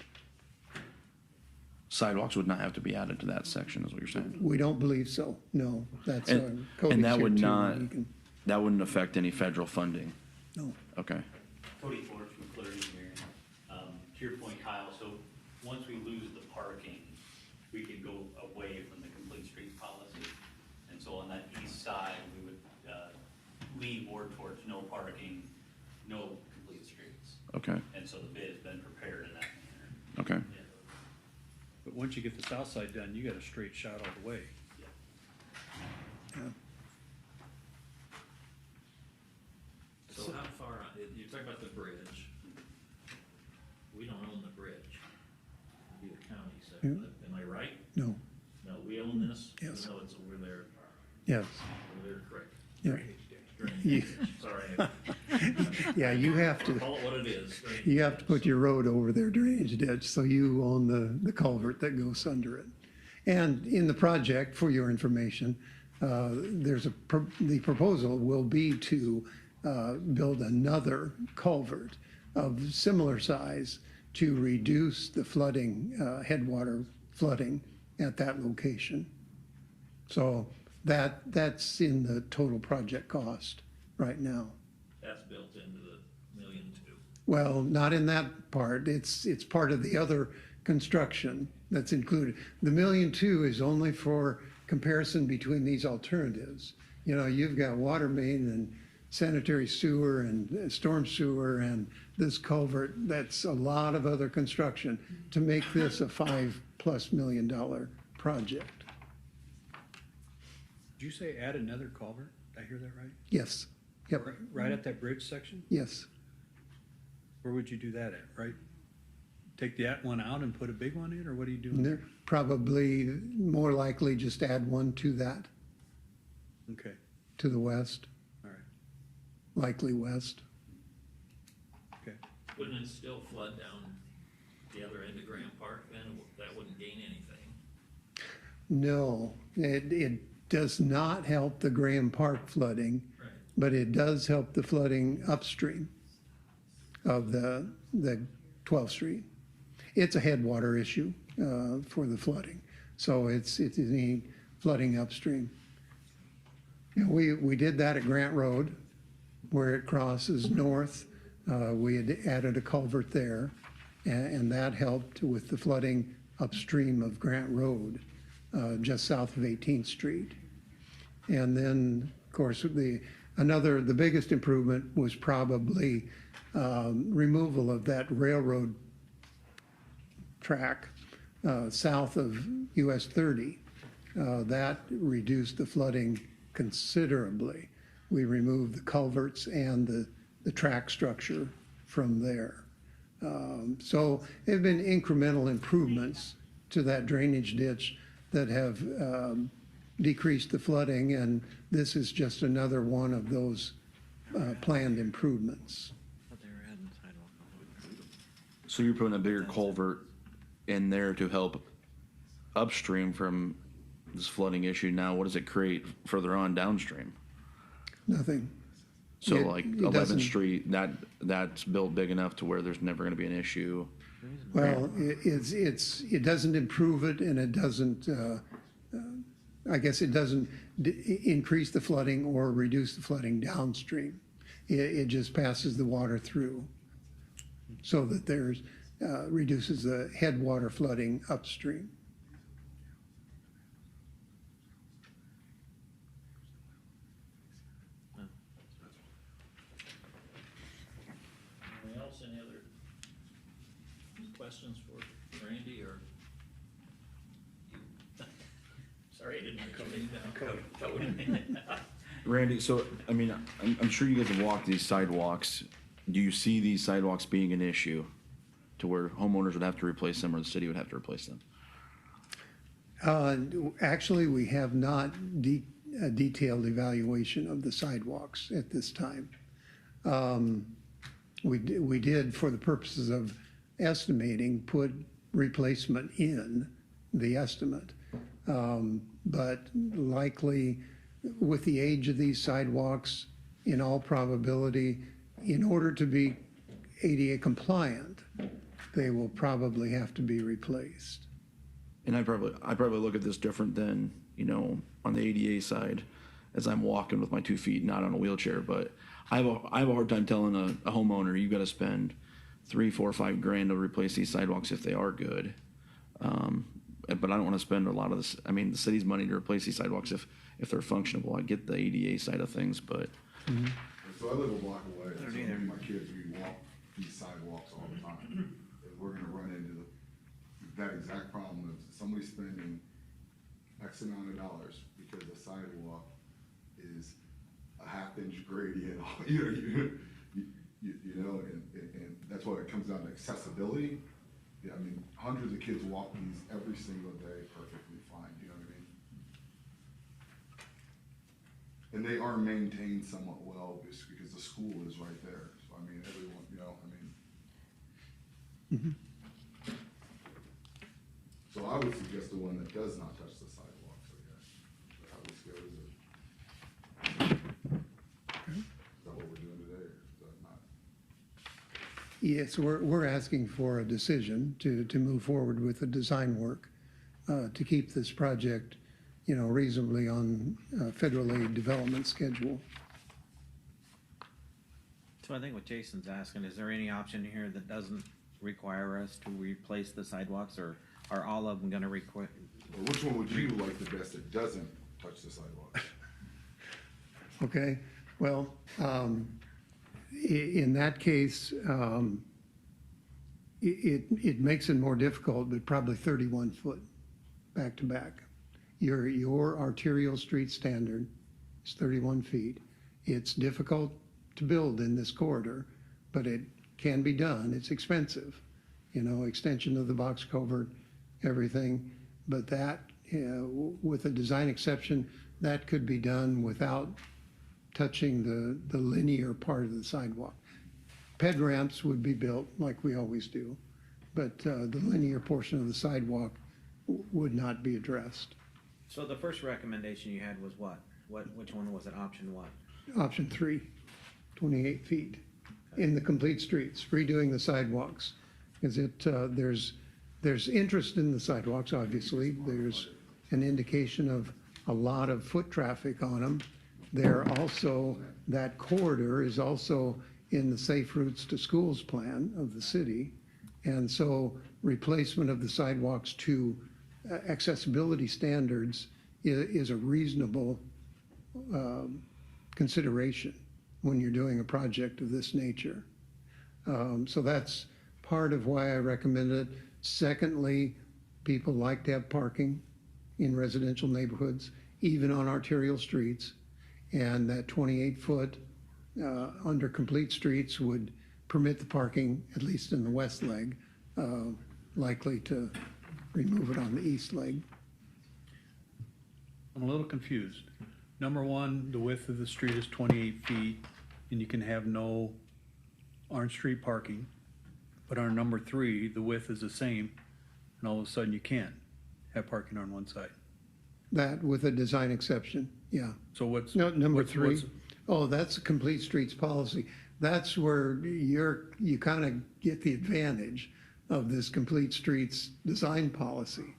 Sidewalks would not have to be added to that section, is what you're saying? we don't believe so, no, that's. And Cody's that here would too, not, he can- that wouldn't affect any federal funding? No, Okay. Cody Ford from Clarity here. To your point, Kyle, so once we lose the parking, we could go away from the complete streets policy. And so on that east side, we would lean more towards no parking, no complete streets. Okay, And so the bid has been prepared in that manner. okay. Yeah. But once you get the south side done, you got a straight shot all the way. yeah. So how far, you're talking about the bridge. We don't own the bridge. It'd be the county, so, Yeah. am I right? No, Yes. Even though it's over there, Yes. over there, correct. Yeah. Drainage ditch. Sorry, Yeah, you have I'll to, call it what it is. drainage you have to ditch. put your road over their drainage ditch, so you own the culvert that goes under it. And in the project, for your information, the proposal will be to build another culvert of similar size to reduce the flooding, headwater flooding at that location. So that's in the total project cost right now. That's built into the $1.2 million. Well, not in that part. It's part of the other construction that's included. The $1.2 million is only for comparison between these alternatives. You know, you've got water main and sanitary sewer and storm sewer and this culvert. That's a lot of other construction to make this a $5+ million project. Did you say add another culvert? Did I hear that right? Yes. Yep. Right at that bridge section? Yes. Where would you do that at, right? Take that one out and put a big one in, or what are you doing? They're probably more likely just add one to that, Okay, to the west, all right, likely west. okay. Wouldn't it still flood down the other end of Graham Park then? That wouldn't gain anything. No, it does not help the Graham Park flooding, Right. but it does help the flooding upstream of the 12th Street. It's a headwater issue for the flooding, so it's any flooding upstream. You know, we did that at Grant Road, where it crosses north. We had added a culvert there, and that helped with the flooding upstream of Grant Road, just south of 18th Street. And then, of course, the biggest improvement was probably removal of that railroad track south of US 30. That reduced the flooding considerably. We removed the culverts and the track structure from there. So there have been incremental improvements to that drainage ditch that have decreased the flooding, and this is just another one of those planned improvements. So you're putting a bigger culvert in there to help upstream from this flooding issue. Now, what does it create further on downstream? Nothing. So It- like it 11th doesn't- Street, that's built big enough to where there's never gonna be an issue. Well, it doesn't improve it, and it doesn't, I guess it doesn't increase the flooding or reduce the flooding downstream. It just passes the water through so that there's, reduces the headwater flooding upstream. Anything else, any other questions for Randy or? Sorry, I didn't write your name down. Randy, so, I mean, I'm sure you guys have walked these sidewalks. Do you see these sidewalks being an issue to where homeowners would have to replace them or the city would have to replace them? Actually, we have not a detailed evaluation of the sidewalks at this time. We did, for the purposes of estimating, put replacement in the estimate. But likely, with the age of these sidewalks, in all probability, in order to be ADA compliant, they will probably have to be replaced. And I probably look at this different than, you know, on the ADA side, as I'm walking with my 2 feet, not on a wheelchair, but I have a hard time telling a homeowner, you gotta spend $3, $4, $5 to replace these sidewalks if they are good. But I don't wanna spend a lot of this, I mean, the city's money to replace these sidewalks if they're functionable. I get the ADA side of things, but. So I live a block away, so my kids, we walk these sidewalks all the time. And we're gonna run into that exact problem of somebody spending X amount of dollars because the sidewalk is a half-inch gradient, you know, and that's why it comes down to accessibility. Yeah, I mean, hundreds of kids walk these every single day perfectly fine, you know what I mean? And they are maintained somewhat well, just because the school is right there. So I mean, everyone, you know, I mean. So I would suggest the one that does not touch the sidewalks, I guess. But how this goes, is that what we're doing today, or is that not? Yes, we're asking for a decision to move forward with the design work, to keep this project, you know, reasonably on federal aid development schedule. So I think what Jason's asking, is there any option here that doesn't require us to replace the sidewalks, or are all of them gonna require? Or which one would you like the best that doesn't touch the sidewalks? Okay, well, in that case, it makes it more difficult, but probably 31 foot back to back. Your arterial street standard is 31 feet. It's difficult to build in this corridor, but it can be done. It's expensive, you know, extension of the box culvert, everything. But that, with a design exception, that could be done without touching the linear part of the sidewalk. Ped ramps would be built like we always do, but the linear portion of the sidewalk would not be addressed. So the first recommendation you had was what? Which one was it, option what? Option 3, 28 feet in the complete streets, redoing the sidewalks. Is it, there's interest in the sidewalks, obviously. There's an indication of a lot of foot traffic on them. They're also, that corridor is also in the Safe Routes to Schools plan of the city. And so replacement of the sidewalks to accessibility standards is a reasonable consideration when you're doing a project of this nature. So that's part of why I recommend it. Secondly, people like to have parking in residential neighborhoods, even on arterial streets. And that 28-foot under complete streets would permit the parking, at least in the west leg, likely to remove it on the east leg. I'm a little confused. Number one, the width of the street is 28 feet, and you can have no on-street parking. But on number 3, the width is the same, and all of a sudden you can't have parking on one side. That with a design exception, yeah. So what's? No, number what's- 3. what's- Oh, that's a complete streets policy. That's where you kind of get the advantage of this complete streets design policy.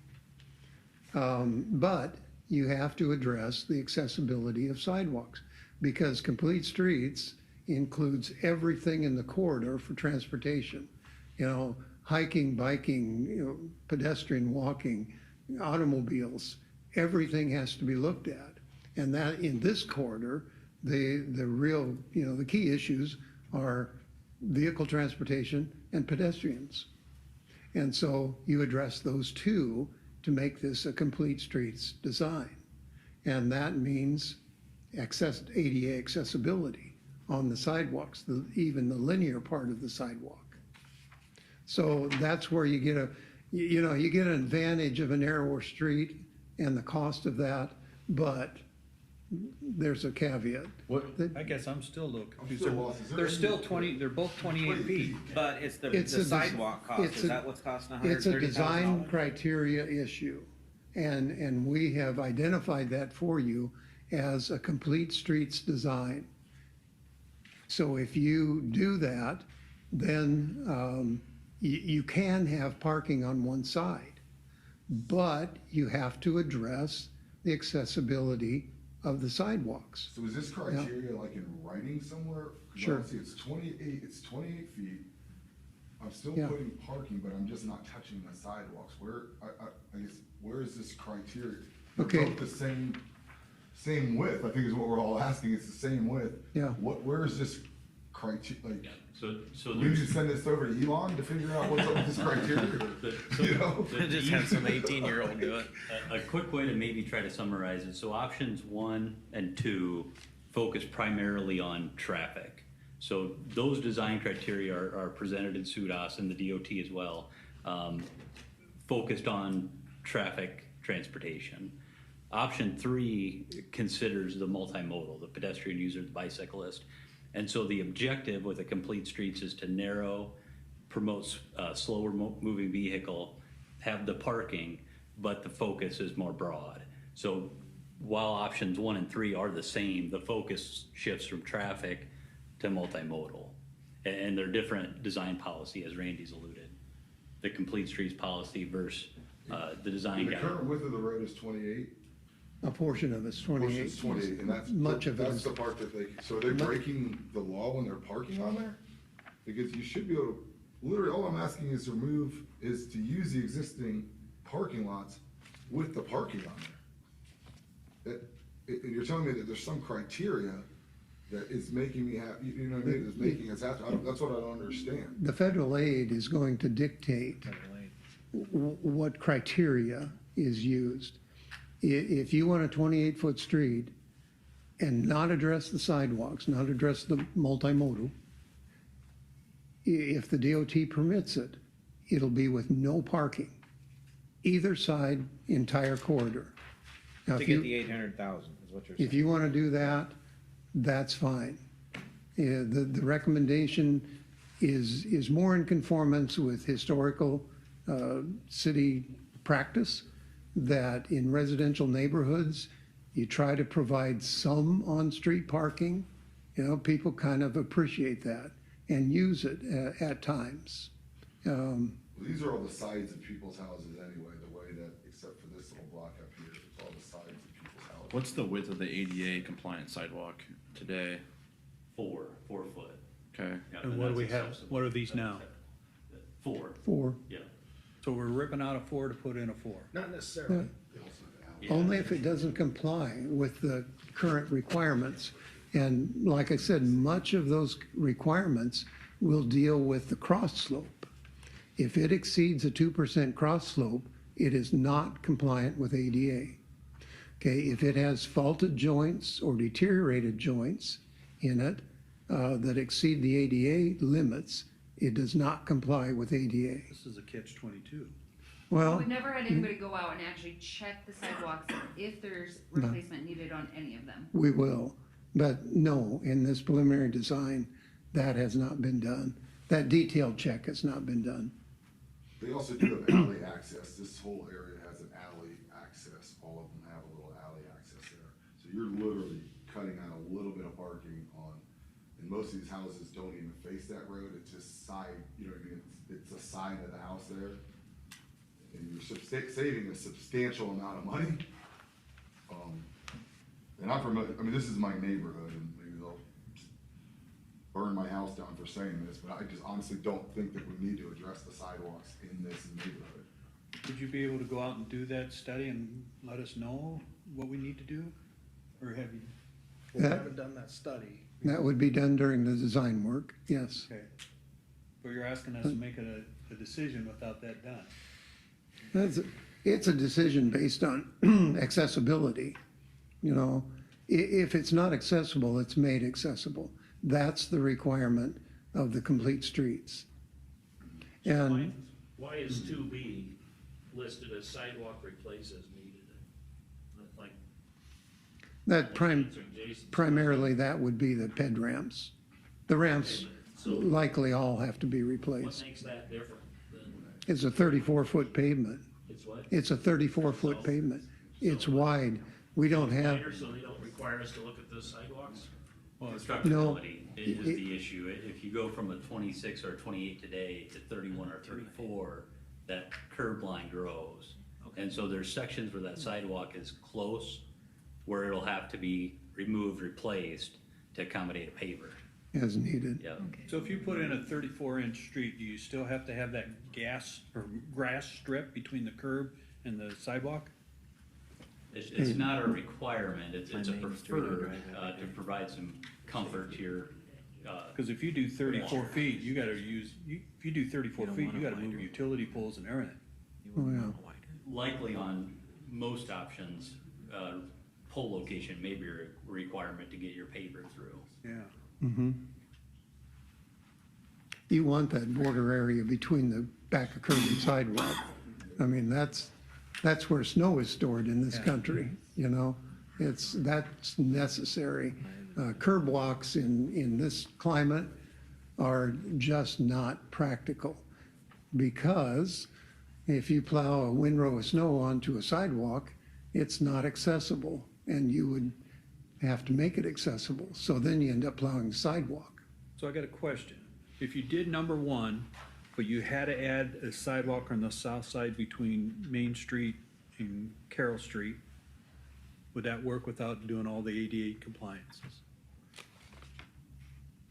But you have to address the accessibility of sidewalks, because complete streets includes everything in the corridor for transportation. You know, hiking, biking, you know, pedestrian walking, automobiles, everything has to be looked at. And that, in this corridor, the real, you know, the key issues are vehicle transportation and pedestrians. And so you address those two to make this a complete streets design. And that means ADA accessibility on the sidewalks, even the linear part of the sidewalk. So that's where you get you get an advantage of a narrower street and the cost of that, but there's a caveat. I guess I'm still a little confused. still lost. Is there They're any- still 20, they're both 28 feet, but it's the It's a sidewalk cost, it's is a- that what's costing It's a design $130,000? criteria issue, and we have identified that for you as a complete streets design. So if you do that, then you can have parking on one side, but you have to address the accessibility of the sidewalks. So is this criteria like in writing somewhere? 'Cause Sure. obviously it's 28 feet. I'm still Yeah. putting parking, but I'm just not touching the sidewalks. Where, I guess, where is this criteria? They're Okay. both the same width, I think is what we're all asking, it's the same width. Yeah. Where is this criteria, like, So we need to there's, send this over to Elon to figure out what's up with this criteria? You know? Just have some 18-year-old do it. a quick way to maybe try to summarize it, so options 1 and 2 focus primarily on traffic. So those design criteria are presented in SUDAS and the DOT as well, focused on traffic transportation. Option 3 considers the multimodal, the pedestrian user, the bicyclist. And so the objective with the complete streets is to narrow, promote slower moving vehicle, have the parking, but the focus is more broad. So while options 1 and 3 are the same, the focus shifts from traffic to multimodal. And they're different design policy, as Randy's alluded. The complete streets policy versus the design The guide. current width of the road is 28. A portion of it's Portion 28. is 28, and that's, Much of it that's is, the part that they, so are they breaking the law when they're parking on there? Because you should be able to, literally, all I'm asking is to use the existing parking lots with the parking on there. And you're telling me that there's some criteria that is making me have, you know what I mean, is making us have to, that's what I don't understand. the federal aid is going to dictate what criteria is used. If you want a 28-foot street and not address the sidewalks, not address the multimodal, if the DOT permits it, it'll be with no parking, either side, entire corridor. Now, To if get you, the 800,000 is what you're saying. if you want to do that, that's fine. Yeah, the recommendation is more in conformance with historical city practice, that in residential neighborhoods, you try to provide some on-street parking. You know, people kind of appreciate that and use it at times. These are all the sides of people's houses anyway, the way that, except for this little block up here, it's all the sides of people's houses. What's the width of the ADA compliant sidewalk today? 4 foot. Okay. Yeah, And what do that's we have, acceptable. what are these now? 4, For, yeah. So we're ripping out a 4 to put in a 4. Not necessarily. Yeah. only if it doesn't comply with the current requirements. And like I said, much of those requirements will deal with the cross slope. If it exceeds a 2% cross slope, it is not compliant with ADA. Okay, if it has faulted joints or deteriorated joints in it that exceed the ADA limits, it does not comply with ADA. This is a catch-22. Well, We've never had anybody go out and actually check the sidewalks if there's replacement needed on any of them. we will, but no, in this preliminary design, that has not been done. That detailed check has not been done. They also do have alley access. This whole area has an alley access. All of them have a little alley access there. So you're literally cutting out a little bit of parking on, and most of these houses don't even face that road. It's just side, you know what I mean? It's a side of the house there. And you're saving a substantial amount of money. And I'm from, I mean, this is my neighborhood, and maybe they'll burn my house down for saying this, but I just honestly don't think that we need to address the sidewalks in this neighborhood. Would you be able to go out and do that study and let us know what we need to do? Or have you? We haven't done that study. That would be done during the design work, yes. Okay. But you're asking us to make a decision without that done. It's a decision based on accessibility. You know, if it's not accessible, it's made accessible. That's the requirement of the complete streets. And Why is 2B listed as sidewalk replace as needed? Like, that answering Jason's primarily, that would be the ped ramps. The ramps So likely all have to be what replaced. makes that different than, It's a 34-foot pavement. it's what? It's a 34-foot pavement. It's wide. We don't have, Wider, so they don't require us to look at the sidewalks? Constructability is the issue. If you go from a 26 or a 28 today to 31 or 34, that curb line grows. And so there's sections where that sidewalk is close, where it'll have to be removed, replaced to accommodate a paver. as needed. Yeah. So if you put in a 34-inch street, do you still have to have that gas or grass strip between the curb and the sidewalk? It's not a requirement, it's a preferred, to provide some comfort to your, Because if you do 34 feet, you gotta use, if you do 34 feet, you gotta move utility poles and everything. Oh, yeah. likely on most options, pole location may be a requirement to get your paver through. Yeah. You want that border area between the back of curb and sidewalk. I mean, that's where snow is stored in this country. you know? That's necessary. Curb walks in this climate are just not practical, because if you plow a windrow of snow onto a sidewalk, it's not accessible, and you would have to make it accessible. So then you end up plowing the sidewalk. So I got a question. If you did number one, but you had to add a sidewalk on the south side between Main Street and Carroll Street, would that work without doing all the ADA compliances?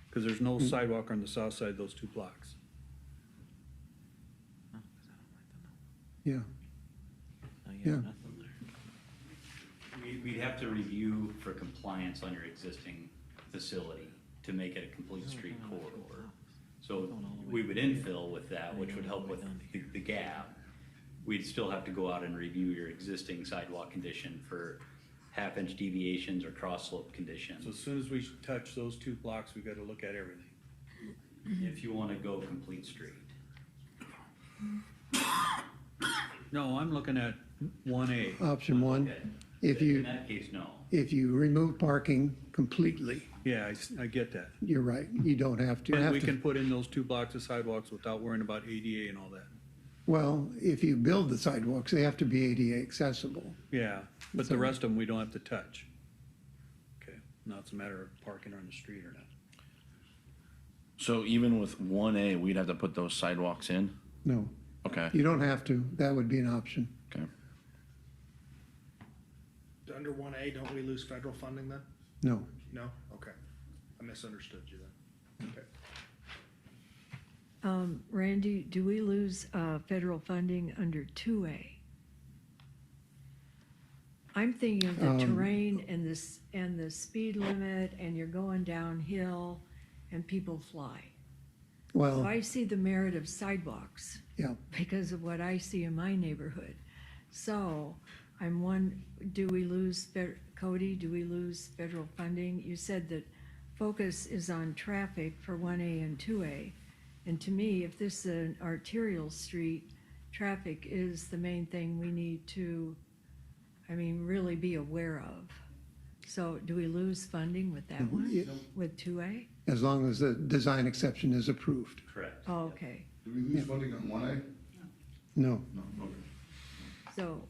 Because there's no sidewalk on the south side of those two blocks. Yeah. Yeah. We'd have to review for compliance on your existing facility to make it a complete street corridor. So we would infill with that, which would help with the gap. We'd still have to go out and review your existing sidewalk condition for half-inch deviations or cross-slope conditions. So as soon as we touch those two blocks, we've got to look at everything. If you want to go complete street. No, I'm looking at 1A. Option one, Okay. if In you, that case, no. if you remove parking completely, Yeah, I get that. you're right, you don't have to. But Have we to- can put in those two blocks of sidewalks without worrying about ADA and all that. Well, if you build the sidewalks, they have to be ADA accessible. Yeah, but the rest of them we don't have to touch. Okay, now it's a matter of parking on the street or not. So even with 1A, we'd have to put those sidewalks in? No, Okay, you don't have to. That would be an option. okay. Under 1A, don't we lose federal funding then? No. No? Okay. I misunderstood you then. Okay. Randy, do we lose federal funding under 2A? I'm thinking of the terrain and the speed limit, and you're going downhill and people fly. So Well, I see the merit of sidewalks yeah, because of what I see in my neighborhood. So Cody, do we lose federal funding? You said that focus is on traffic for 1A and 2A. And to me, if this is an arterial street, traffic is the main thing we need to, really be aware of. So do we lose funding with that one, Yeah. with 2A? as long as the design exception is approved. Correct. Oh, okay, Do we lose funding on 1A? No, No, okay. so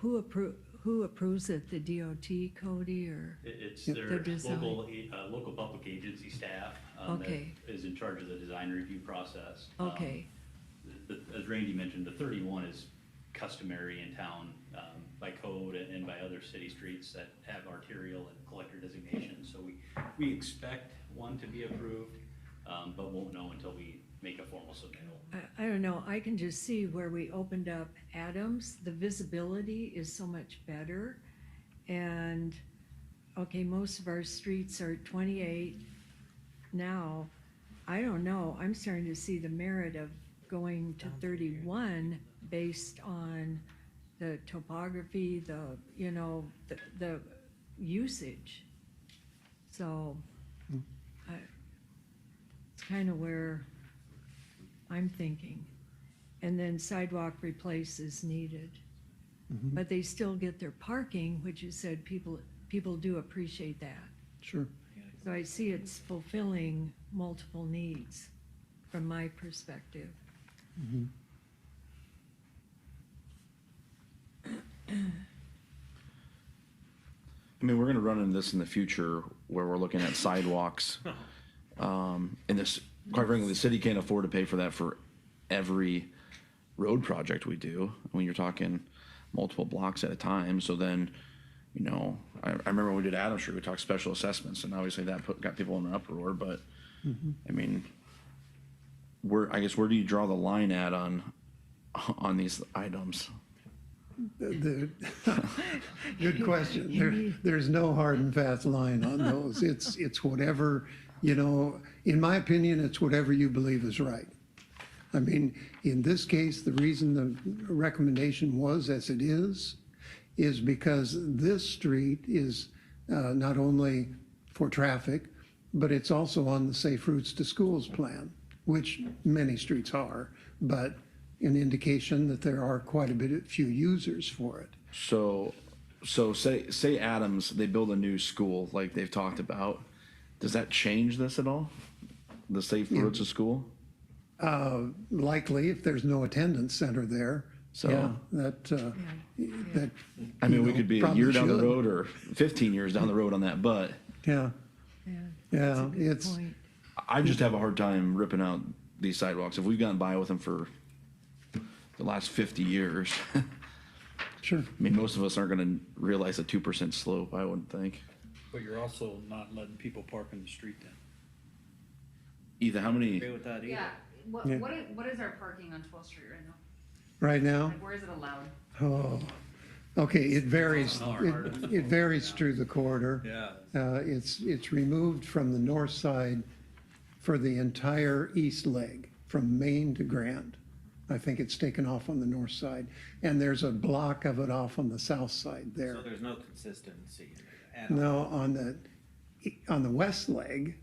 who approves it, the DOT, Cody, or? It's Yep. their The design. local public agency staff Okay. that is in charge of the design review process. Okay, As Randy mentioned, the 31 is customary in town by code and by other city streets that have arterial and collector designations. So we expect one to be approved, but won't know until we make a formal submittal. I don't know, I can just see where we opened up Adams, the visibility is so much better. And, okay, most of our streets are 28 now. I don't know, I'm starting to see the merit of going to 31 based on the topography, the usage. So, it's kind of where I'm thinking. And then sidewalk replace is needed. But they still get their parking, which you said people do appreciate that. sure. So I see it's fulfilling multiple needs from my perspective. We're gonna run into this in the future where we're looking at sidewalks. And this, quite frankly, the city can't afford to pay for that for every road project we do. When you're talking multiple blocks at a time, so then, I remember when we did Adams Street, we talked special assessments, and obviously that got people in an uproar, but, where do you draw the line at on these items? Good question. There's no hard and fast line on those. It's whatever, in my opinion, it's whatever you believe is right. In this case, the reason the recommendation was as it is because this street is not only for traffic, but it's also on the Safe Routes to Schools plan, which many streets are, but an indication that there are quite a few users for it. So say Adams, they build a new school like they've talked about. Does that change this at all? The safe Yeah. roads to school? Likely, if there's no attendance center there, So- yeah, that, I mean, you we know, could be a probably year down the should. road or 15 years down the road on that, but yeah, Yeah, Yeah, that's a good it's- point. I just have a hard time ripping out these sidewalks. If we've gotten by with them for the last 50 years, I sure. mean, most of us aren't gonna realize a 2% slope, I wouldn't think. But you're also not letting people park in the street then. Either how many, Agree with that either. Yeah, Yeah. what is our parking on 12th Street right now? Right now, Like, where is it allowed? oh, okay, it varies, An hour. it varies through the corridor. Yeah. It's removed from the north side for the entire east leg, from Main to Grand. I think it's taken off on the north side, and there's a block of it off on the south side there. So there's no consistency at all. No, on the west leg,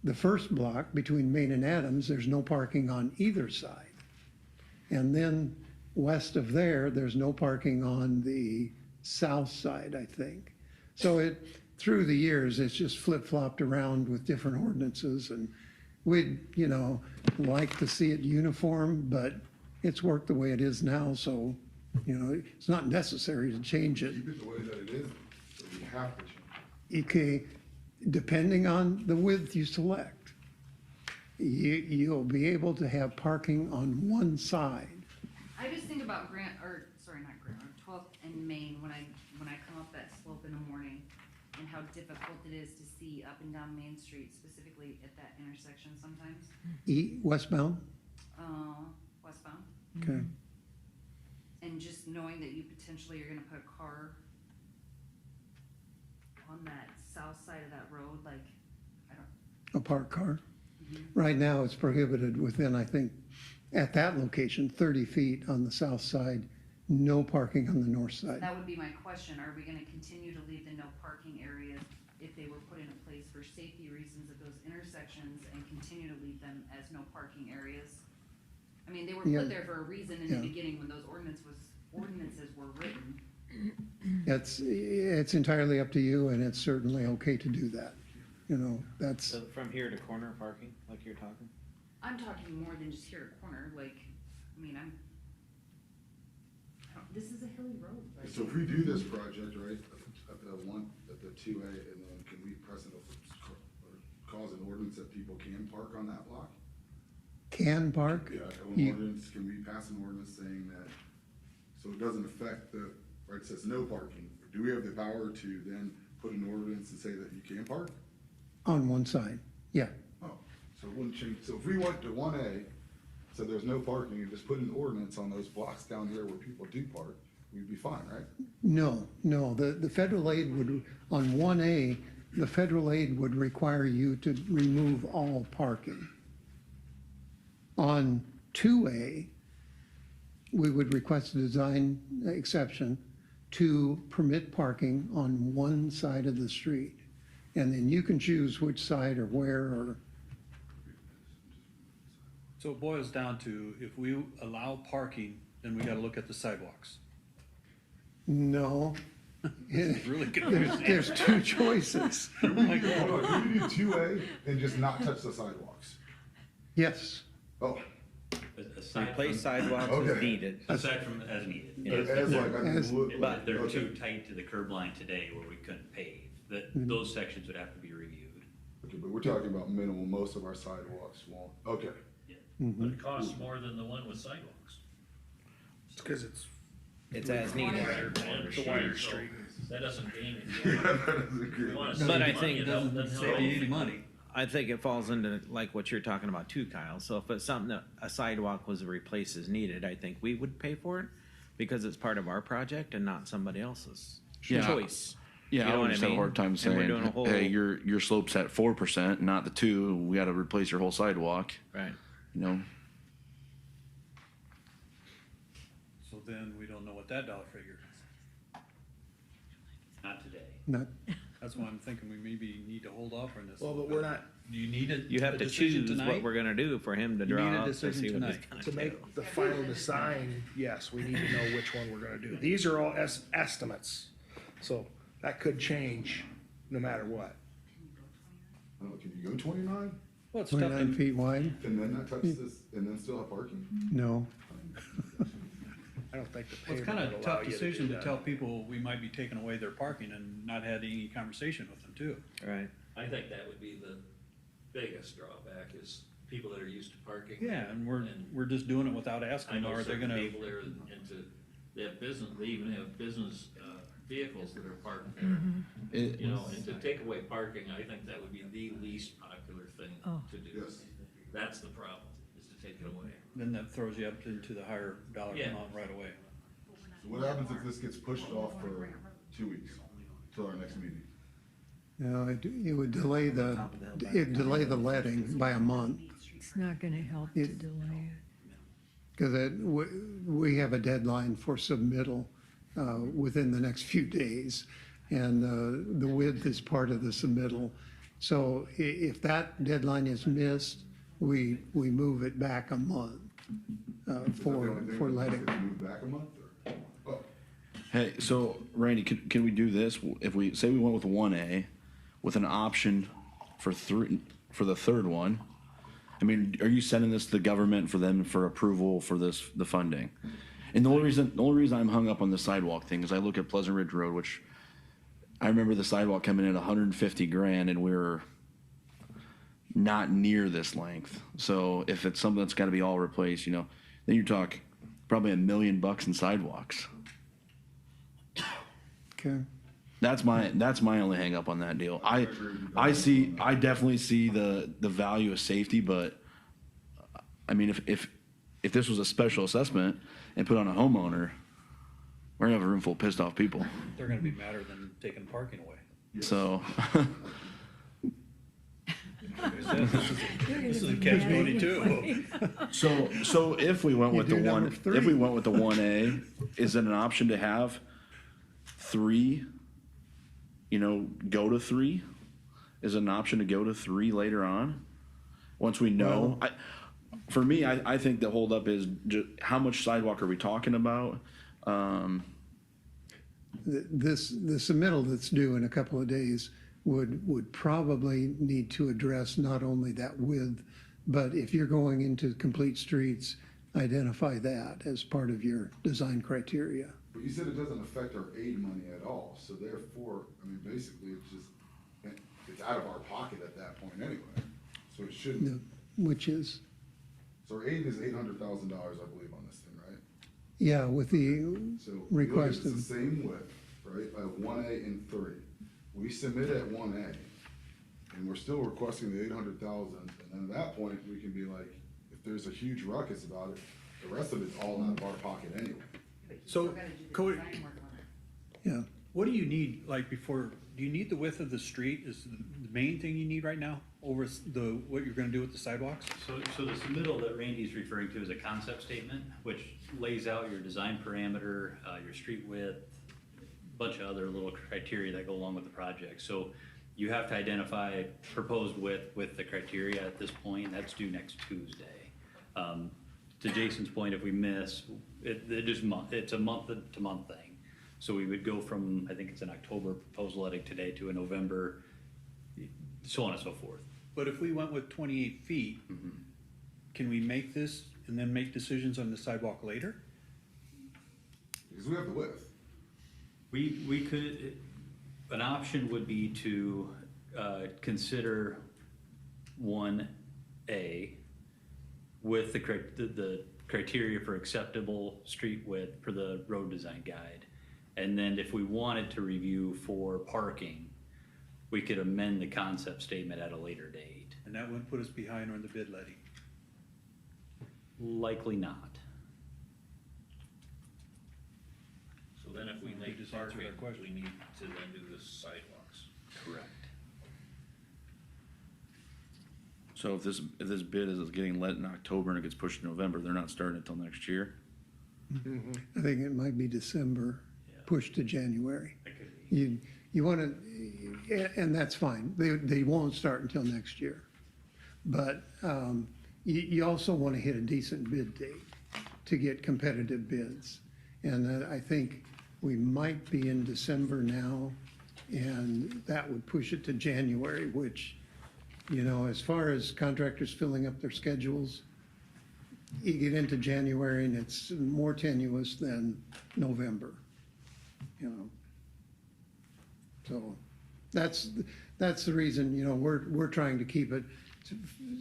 the first block between Main and Adams, there's no parking on either side. And then west of there, there's no parking on the south side, I think. So through the years, it's just flip-flopped around with different ordinances, and we'd, like to see it uniform, but it's worked the way it is now, so, it's not necessary to change it. Keep it the way that it is, so we have to change. Okay, depending on the width you select, you'll be able to have parking on one side. I just think about not Grant, 12th and Main, when I come up that slope in the morning, and how difficult it is to see up and down Main Street, specifically at that intersection sometimes, Westbound, westbound. okay, And just knowing that you potentially are gonna put a car on that south side of that road, like, I don't, a parked car. Right now, it's prohibited within, I think, at that location, 30 feet on the south side, no parking on the north side. that would be my question, are we gonna continue to leave the no parking areas if they were put in place for safety reasons at those intersections and continue to leave them as no parking areas? I mean, they were Yeah. put there for a reason in the Yeah. beginning when those ordinances were written. It's entirely up to you, and it's certainly okay to do that. That's, So from here to corner parking, like you're talking? I'm talking more than just here at corner, like, I mean, this is a hilly road, right? So if we do this project, right, at the 2A, and then can we cause an ordinance that people can park on that block? can park? Yeah, an You- ordinance, can we pass an ordinance saying that, so it doesn't affect right, it says no parking. Do we have the power to then put an ordinance and say that you can park? On one side, yeah. Oh, so it wouldn't change, so if we went to 1A, so there's no parking, and just put an ordinance on those blocks down here where people do park, we'd be fine, right? No, the federal aid would, on 1A, the federal aid would require you to remove all parking. On 2A, we would request a design exception to permit parking on one side of the street. And then you can choose which side or where, or, So it boils down to, if we allow parking, then we gotta look at the sidewalks. no. It's really confusing. There's two choices. Hold on, can we do 2A and just not touch the sidewalks? Yes, Oh, Aside Replace from, sidewalks Okay. as needed. aside from as needed. as like, As- But they're okay. too tight to the curb line today where we couldn't pave, Mm-hmm. those sections would have to be reviewed. Okay, but we're talking about minimal, most of our sidewalks won't, okay. But it costs more than the one with sidewalks. It's because it's It's as needed. It's a wider street. That doesn't gain it. We wanna save But I money, think- it Doesn't doesn't save help. you any money. I think it falls into like what you're talking about too, Kyle. So if it's something that a sidewalk was replaced as needed, I think we would pay for it because it's part of our project and not somebody else's Yeah. choice. Yeah, You know I what would just have a mean? hard time And we're saying, doing a whole- hey, your slope's at 4%, not the 2, we gotta replace your whole sidewalk, Right. you know? So then we don't know what that dollar figure is. Not today. not, That's why I'm thinking we maybe need to hold off on this. Well, but we're not, Do you need a You have a to decision choose what tonight? we're gonna do for him to You draw need a up to decision see what he's tonight. gonna to do. make the final design, yes, we need to know which one we're gonna do. These are all estimates, so that could change no matter what. I don't know, can you go 29 Well, it's tough 29 to, feet wide? and then not touch this, and then still have parking? No. I don't think the well, it's pavement kind of would a allow tough you to decision do to that. tell people we might be taking away their parking and not had any conversation with them too. Right. I think that would be the biggest drawback is people that are used to parking. Yeah, and we're just doing it without I asking, know or are they certain gonna, people there and they have business, they even have business, vehicles that are parked there. It- You know, and to take away parking, I think that would be the least popular thing Oh. to do. Yes. That's the problem, is to take it away. then that throws you up into the higher dollar Yeah. amount right away. So what happens if this gets pushed off for 2 weeks, till our next meeting? No, it would delay it'd delay the letting by a month. It's not gonna help to It- delay it. Because we have a deadline for submittal within the next few days, and the width is part of the submittal. So if that deadline is missed, we move it back a month for letting. Move back a month, or? Oh, Hey, so Randy, can we do this? If we say we went with 1A with an option for the third one, I mean, are you sending this to the government for them for approval for the funding? And the only reason I'm hung up on the sidewalk thing is I look at Pleasant Ridge Road, which I remember the sidewalk coming in 150 grand and we're not near this length. So if it's something that's gotta be all replaced, you know, then you talk probably $1 million in sidewalks. Okay. That's my only hang up on that deal. I definitely see the value of safety, but I mean, if this was a special assessment and put on a homeowner, we're gonna have a room full of pissed off people. They're gonna be madder than taking parking away. So, This is a catch 22. so if we went You with do the number one, three. if we went with the 1A, is it an option to have 3? You know, go to 3? Is it an option to go to 3 later on? Once we know, for me, I think the holdup is just how much sidewalk are we talking about? The submittal that's due in a couple of days would probably need to address not only that width, but if you're going into complete streets, identify that as part of your design criteria. but you said it doesn't affect our aid money at all, so therefore, I mean, basically, it's out of our pocket at that point anyway. So it shouldn't, Which is, so our aid is $800,000, I believe, on this thing, right? yeah, with the So we look at request it's the of, same width, right, of 1A and 3. We submit at 1A, and we're still requesting the 800,000, and then at that point, we can be like, if there's a huge ruckus about it, the rest of it's all out of our pocket anyway. But you So, still gotta do the Cody- design work on it. yeah. What do you need, like, before, do you need the width of the street is the main thing you need right now? Over what you're gonna do with the sidewalks? So the submittal that Randy's referring to is a concept statement, which lays out your design parameter, your street width, bunch of other little criteria that go along with the project. So you have to identify proposed width with the criteria at this point. That's due next Tuesday. To Jason's point, if we miss, it's a month-to-month thing. So we would go from, I think it's an October proposal letting today to a November, so on and so forth. But if we went with 28 feet, can we make this and then make decisions on the sidewalk later? Because we have the width. We could, an option would be to consider 1A with the criteria for acceptable street width for the road design guide. And then if we wanted to review for parking, we could amend the concept statement at a later date. And that wouldn't put us behind on the bid letting. Likely not. So then if we We make just answered parking, our question. we need to then do the sidewalks. Correct. So if this bid is getting let in October and it gets pushed to November, they're not starting until next year? I think it might be December, Yeah. pushed to January. That could be. you want to, and that's fine. They won't start until next year. But you also want to hit a decent bid date to get competitive bids. And I think we might be in December now, and that would push it to January, which, you know, as far as contractors filling up their schedules, you get into January and it's more tenuous than November, you know. So that's the reason, you know, we're trying to keep it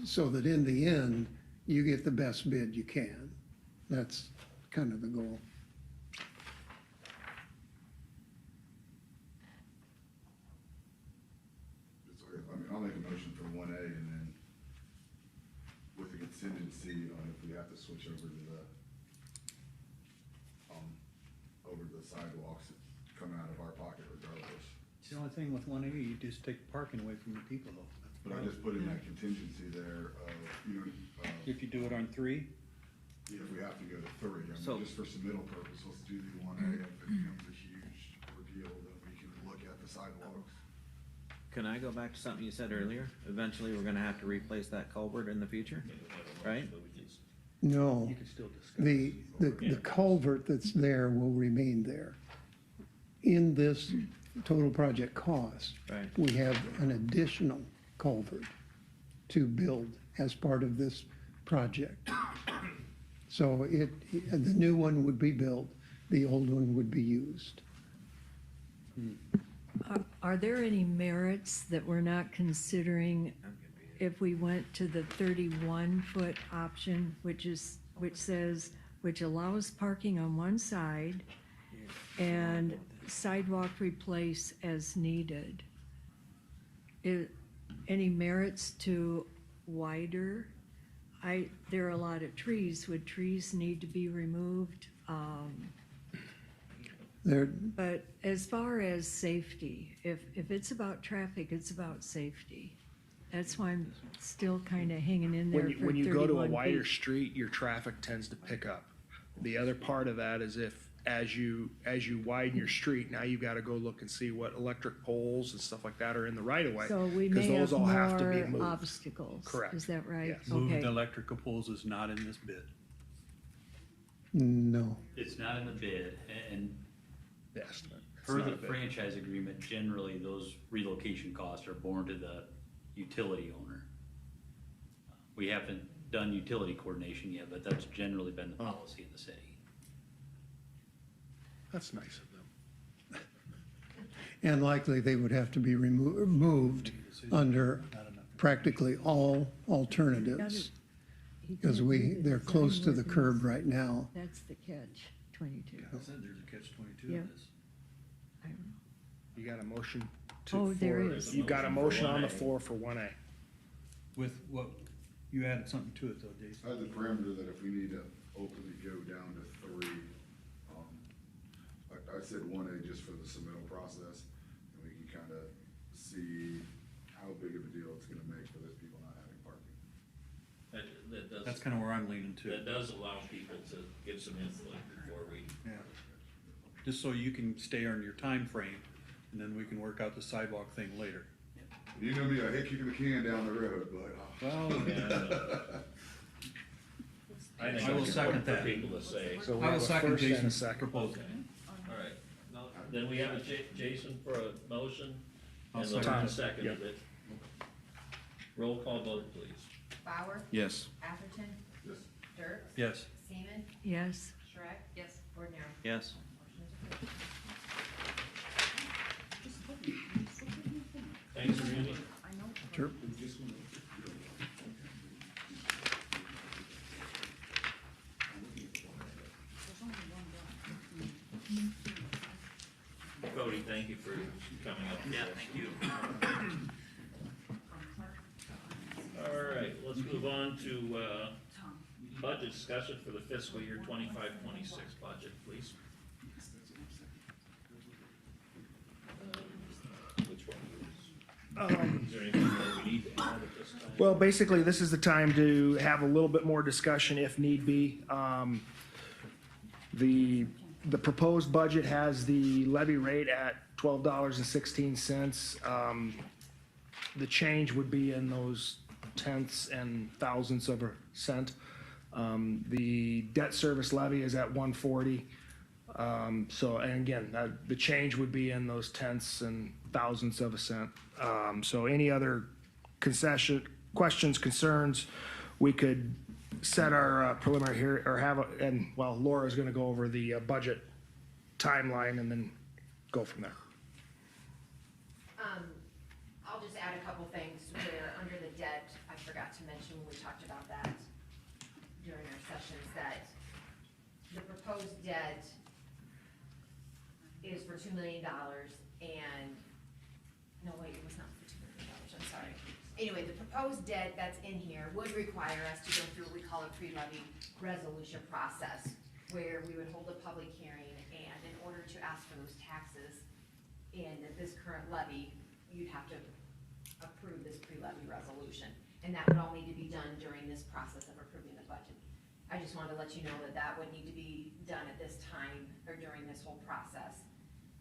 so that in the end, you get the best bid you can. That's kind of the goal. I mean, I'll make a motion for 1A and then with the contingency on if we have to switch over to the sidewalks coming out of our pocket regardless. The only thing with 1A, you just take the parking away from the people though. That's the But I problem. just put in that contingency there of, you know, If you do it on 3, if we have to go to 3, I So- mean, just for submittal purpose, let's do the 1A. If it becomes a huge ordeal, then we can look at the sidewalks. Can I go back to something you said earlier? Eventually, we're gonna have to replace that culvert in the future, right? No, you can still discuss. the culvert that's there will remain there. In this total project cost, Right. we have an additional culvert to build as part of this project. So the new one would be built, the old one would be used. Are there any merits that we're not considering if we went to the 31-foot option, which allows parking on one side and sidewalk replace as needed? Any merits to wider? There are a lot of trees. Would trees need to be removed? There, But as far as safety, if it's about traffic, it's about safety. That's why I'm still kind of hanging in there for When you go to a 31 wider feet. street, your traffic tends to pick up. The other part of that is if, as you widen your street, now you've got to go look and see what electric poles and stuff like that are in the right of way. So we 'cause may those have all have to be more moved. obstacles. Correct. Is that right? Yes. Moved Okay. electrical poles is not in this bid. no. It's not in the bid, and The estimate. It's per not the a bid. franchise agreement, generally, those relocation costs are borne to the utility owner. We haven't done utility coordination yet, but that's generally been the policy in the city. That's nice of them. And likely they would have to be moved under practically all alternatives. Because they're close to the curb right now. That's the catch, 22. I said there's a catch-22 Yeah. in this. I don't know. You got a motion to. Oh, there for- is. You got a Motion for motion on the 1A. floor for 1A. With what, you added something to it though, Jason. I had the parameter that if we need to openly go down to 3, I said 1A just for the submittal process, and we can kind of see how big of a deal it's gonna make for those people not having parking. That's kind of where I'm leaning to. That does allow people to give some input before we, Yeah. Just so you can stay on your time frame, and then we can work out the sidewalk thing later. You're gonna be, I hate kicking the can down the road, but. Well, I think I will it's second important for that. people to say. So we I will have a second first and a Jason's second. proposal. All right, then we have a Jason for a motion, I'll and second Lorraine it. seconded it. Roll call vote, please. Bauer, Yes. Atherton, Yes. Dirk, Yes. Seaman, Yes. Shrek. Yes. Ordinary. Yes. Motion is approved. Thanks, Randy. I know. Sure. There's only one block. Cody, thank you for coming up. Yeah, thank you. All right, let's move on to, Tom. budget discussion for the fiscal year 25-26 budget, please. Which one? Is there anything more we need to add at this time? Well, basically, this is the time to have a little bit more discussion if need be. The proposed budget has the levy rate at $12.16. The change would be in those tenths and thousandths of a cent. The debt service levy is at 140. So, and again, the change would be in those tenths and thousandths of a cent. So any other questions, concerns, we could set our preliminary here, or Laura's gonna go over the budget timeline and then go from there. I'll just add a couple things where, under the debt, I forgot to mention when we talked about that during our sessions, that the proposed debt is for $2 million, and, no, wait, it was not for $2 million, I'm sorry. Anyway, the proposed debt that's in here would require us to go through what we call a pre-levy resolution process, where we would hold a public hearing, and in order to ask for those taxes in this current levy, you'd have to approve this pre-levy resolution, and that would all need to be done during this process of approving the budget. I just wanted to let you know that that would need to be done at this time, or during this whole process.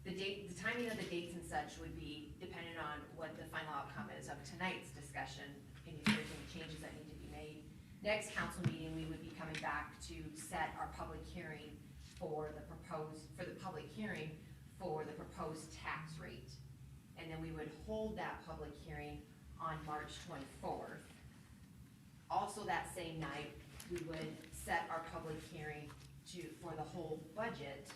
The timing of the dates and such would be dependent on what the final outcome is of tonight's discussion, and if there's any changes that need to be made. Next council meeting, we would be coming back to set our public hearing for the proposed tax rate. And then we would hold that public hearing on March 24th. Also that same night, we would set our public hearing for the whole budget,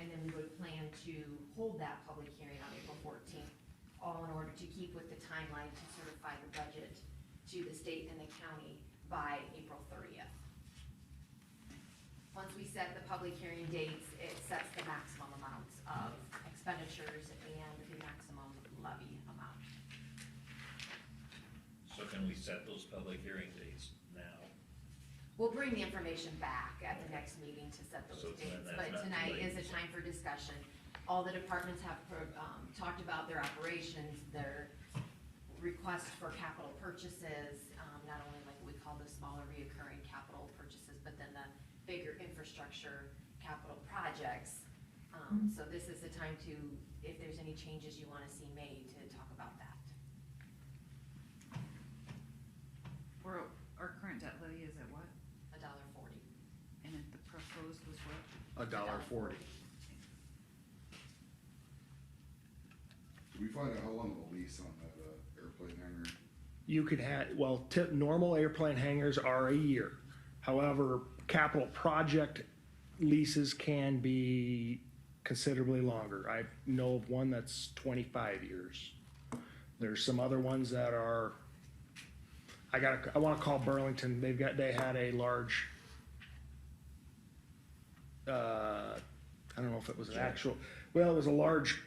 and then we would plan to hold that public hearing on April 14th, all in order to keep with the timeline to certify the budget to the state and the county by April 30th. Once we set the public hearing dates, it sets the maximum amounts of expenditures and the maximum levy amount. So can we set those public hearing dates now? We'll bring the information back at the next meeting to set those So dates, that's but not tonight late. is a time for discussion. All the departments have talked about their operations, their requests for capital purchases, not only like what we call the smaller reoccurring capital purchases, but then the bigger infrastructure capital projects. So this is the time to, if there's any changes you wanna see made, to talk about that. Our current debt levy is at what? $1.40. And if the proposed was what? $1.40. Did we find out how long of a lease on that airplane hangar? You could have, normal airplane hangars are a year. However, capital project leases can be considerably longer. I know of one that's 25 years. There's some other ones that are, I wanna call Burlington, they had a large, I don't know if it was an actual, it was a large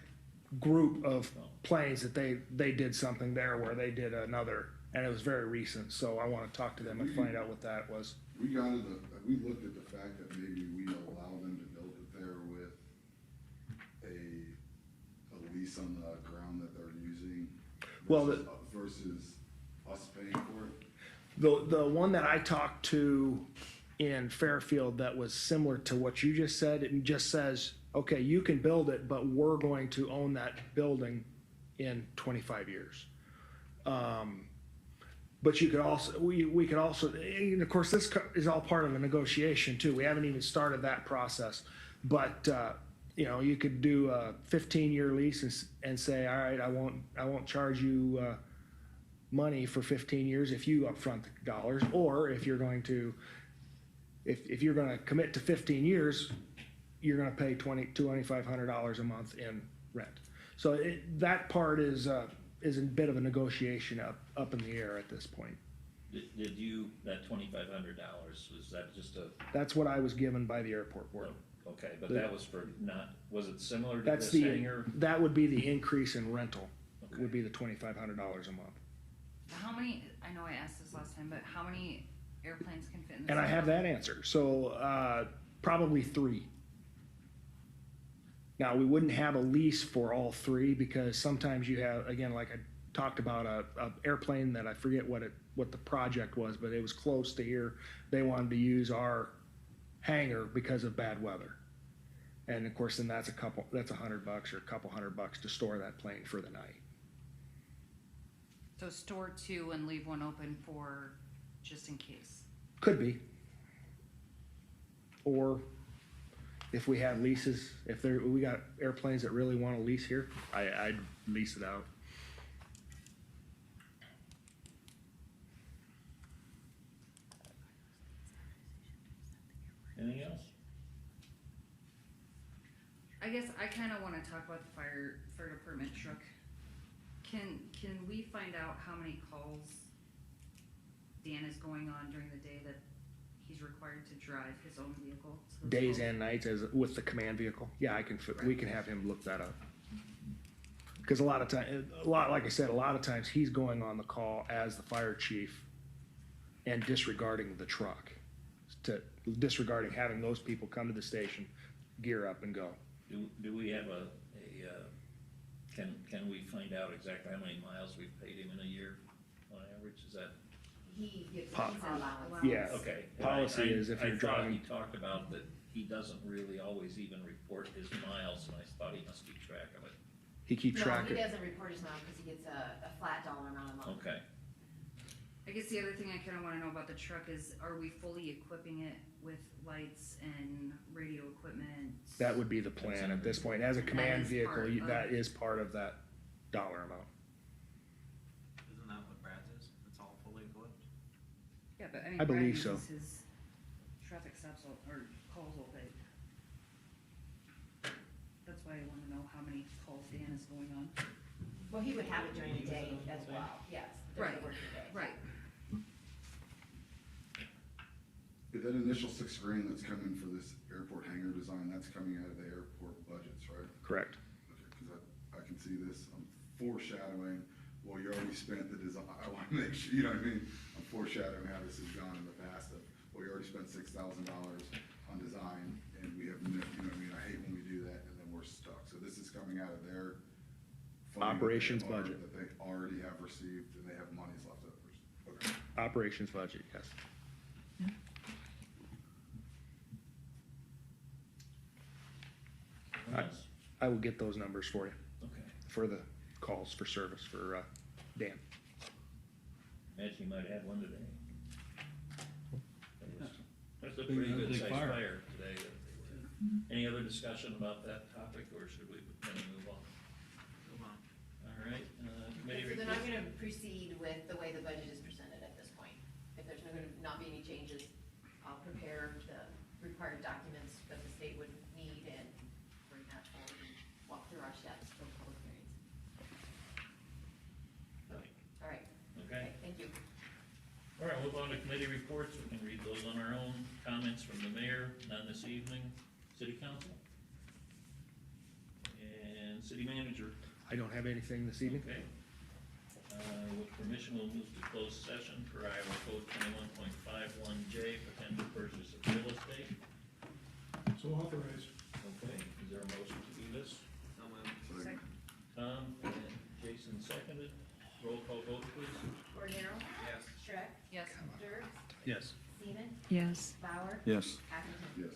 group of planes that they did something there where they did another, and it was very recent, so I wanna talk to them and find out what that was. We looked at the fact that maybe we allow them to build it there with a lease on the ground that they're using versus us paying for it. The one that I talked to in Fairfield that was similar to what you just said, it just says, okay, you can build it, but we're going to own that building in 25 years. But you could also, we could also, and of course, this is all part of a negotiation too. We haven't even started that process. But, you could do a 15-year lease and say, all right, I won't charge you money for 15 years if you upfront the dollars, or if you're going to, if you're going to commit to 15 years, you're going to pay $2,500 a month in rent. So that part is a bit of a negotiation up in the air at this point. Did you, that $2,500, was that just a? That's what I was given by the airport board. Okay, but that was for not, was it similar to That's this hangar? that would be the increase in rental, Okay. would be the $2,500 a month. How many, I know I asked this last time, but how many airplanes can fit in this? And I have that answer. So probably 3. Now, we wouldn't have a lease for all 3 because sometimes you have, again, like I talked about, a airplane that I forget what the project was, but it was close to here. They wanted to use our hangar because of bad weather. And of course, then that's $100 or a couple $100 to store that plane for the night. So store two and leave one open for, just in case. Could be. Or if we have leases, we got airplanes that really wanna lease here, I'd lease it out. Anything else? I guess I kinda wanna talk about the fire department truck. Can we find out how many calls Dan is going on during the day that he's required to drive his own vehicle? to those Days calls? and nights with the command vehicle. Yeah, we can have him look that up. Cause like I said, a lot of times he's going on the call as the fire chief and disregarding the truck. Disregarding having those people come to the station, gear up and go. Do we have can we find out exactly how many miles we've paid him in a year on average? Is that? He gives Po- us allowance. Yeah. Okay. Policy is if you're I thought driving- he talked about that he doesn't really always even report his miles, and I thought he must keep track of it. He keeps track No, he of, doesn't report his miles because he gets a flat dollar amount a month. Okay. I guess the other thing I kinda wanna know about the truck is, are we fully equipping it with lights and radio equipment? that would be the plan at this point. As a command is vehicle, part of- that is part of that dollar amount. Isn't that what Brad's is? It's all fully equipped? Yeah, but I mean, I Brad believe so. uses his traffic stops or calls all day. That's why I wanna know how many calls Dan is going on. Well, he would have it during the day as well, yes, during the Right, working day. right. That initial $6,000 that's coming for this airport hangar design, that's coming out of the airport budgets, right? Correct. Okay, cause I can see this, I'm foreshadowing, well, you already spent the design, I wanna make sure, you know what I mean? I'm foreshadowing how this has gone in the past of, well, you already spent $6,000 on design, and we have, you know what I mean? I hate when we do that, and then we're stuck, so this is coming out of their funding that Operations they budget. that they already have received, and they have monies left over. Okay. Operations budget, yes. What else? I will get those numbers for you, Okay. for the calls for service for, Dan. Imagine you might have one today. That's a Big- pretty good big sized fire. fire today that they were. Any other discussion about that topic, or should we move on? Come on. All right, committee Okay, so then I'm reports. gonna proceed with the way the budget is presented at this point. If there's not be any changes, I'll prepare the required documents that the state would need and bring that forward and walk through our steps for public hearings. All right, Okay, thank you. all right, we'll move on to committee reports, we can read those on our own. Comments from the mayor, none this evening. City council? And city manager? I don't have anything this evening. Okay. With permission, we'll move to closed session for Iowa Code 21.51J, potential purchase of real estate. So authorized. Okay, is there a motion to do this? So moved. Second. Tom and Jason seconded. Roll call vote, please. Cordero? Yes. Shrek? Yes. Dirk? Yes. Seaman? Yes. Bauer? Yes. Atherton? Yes.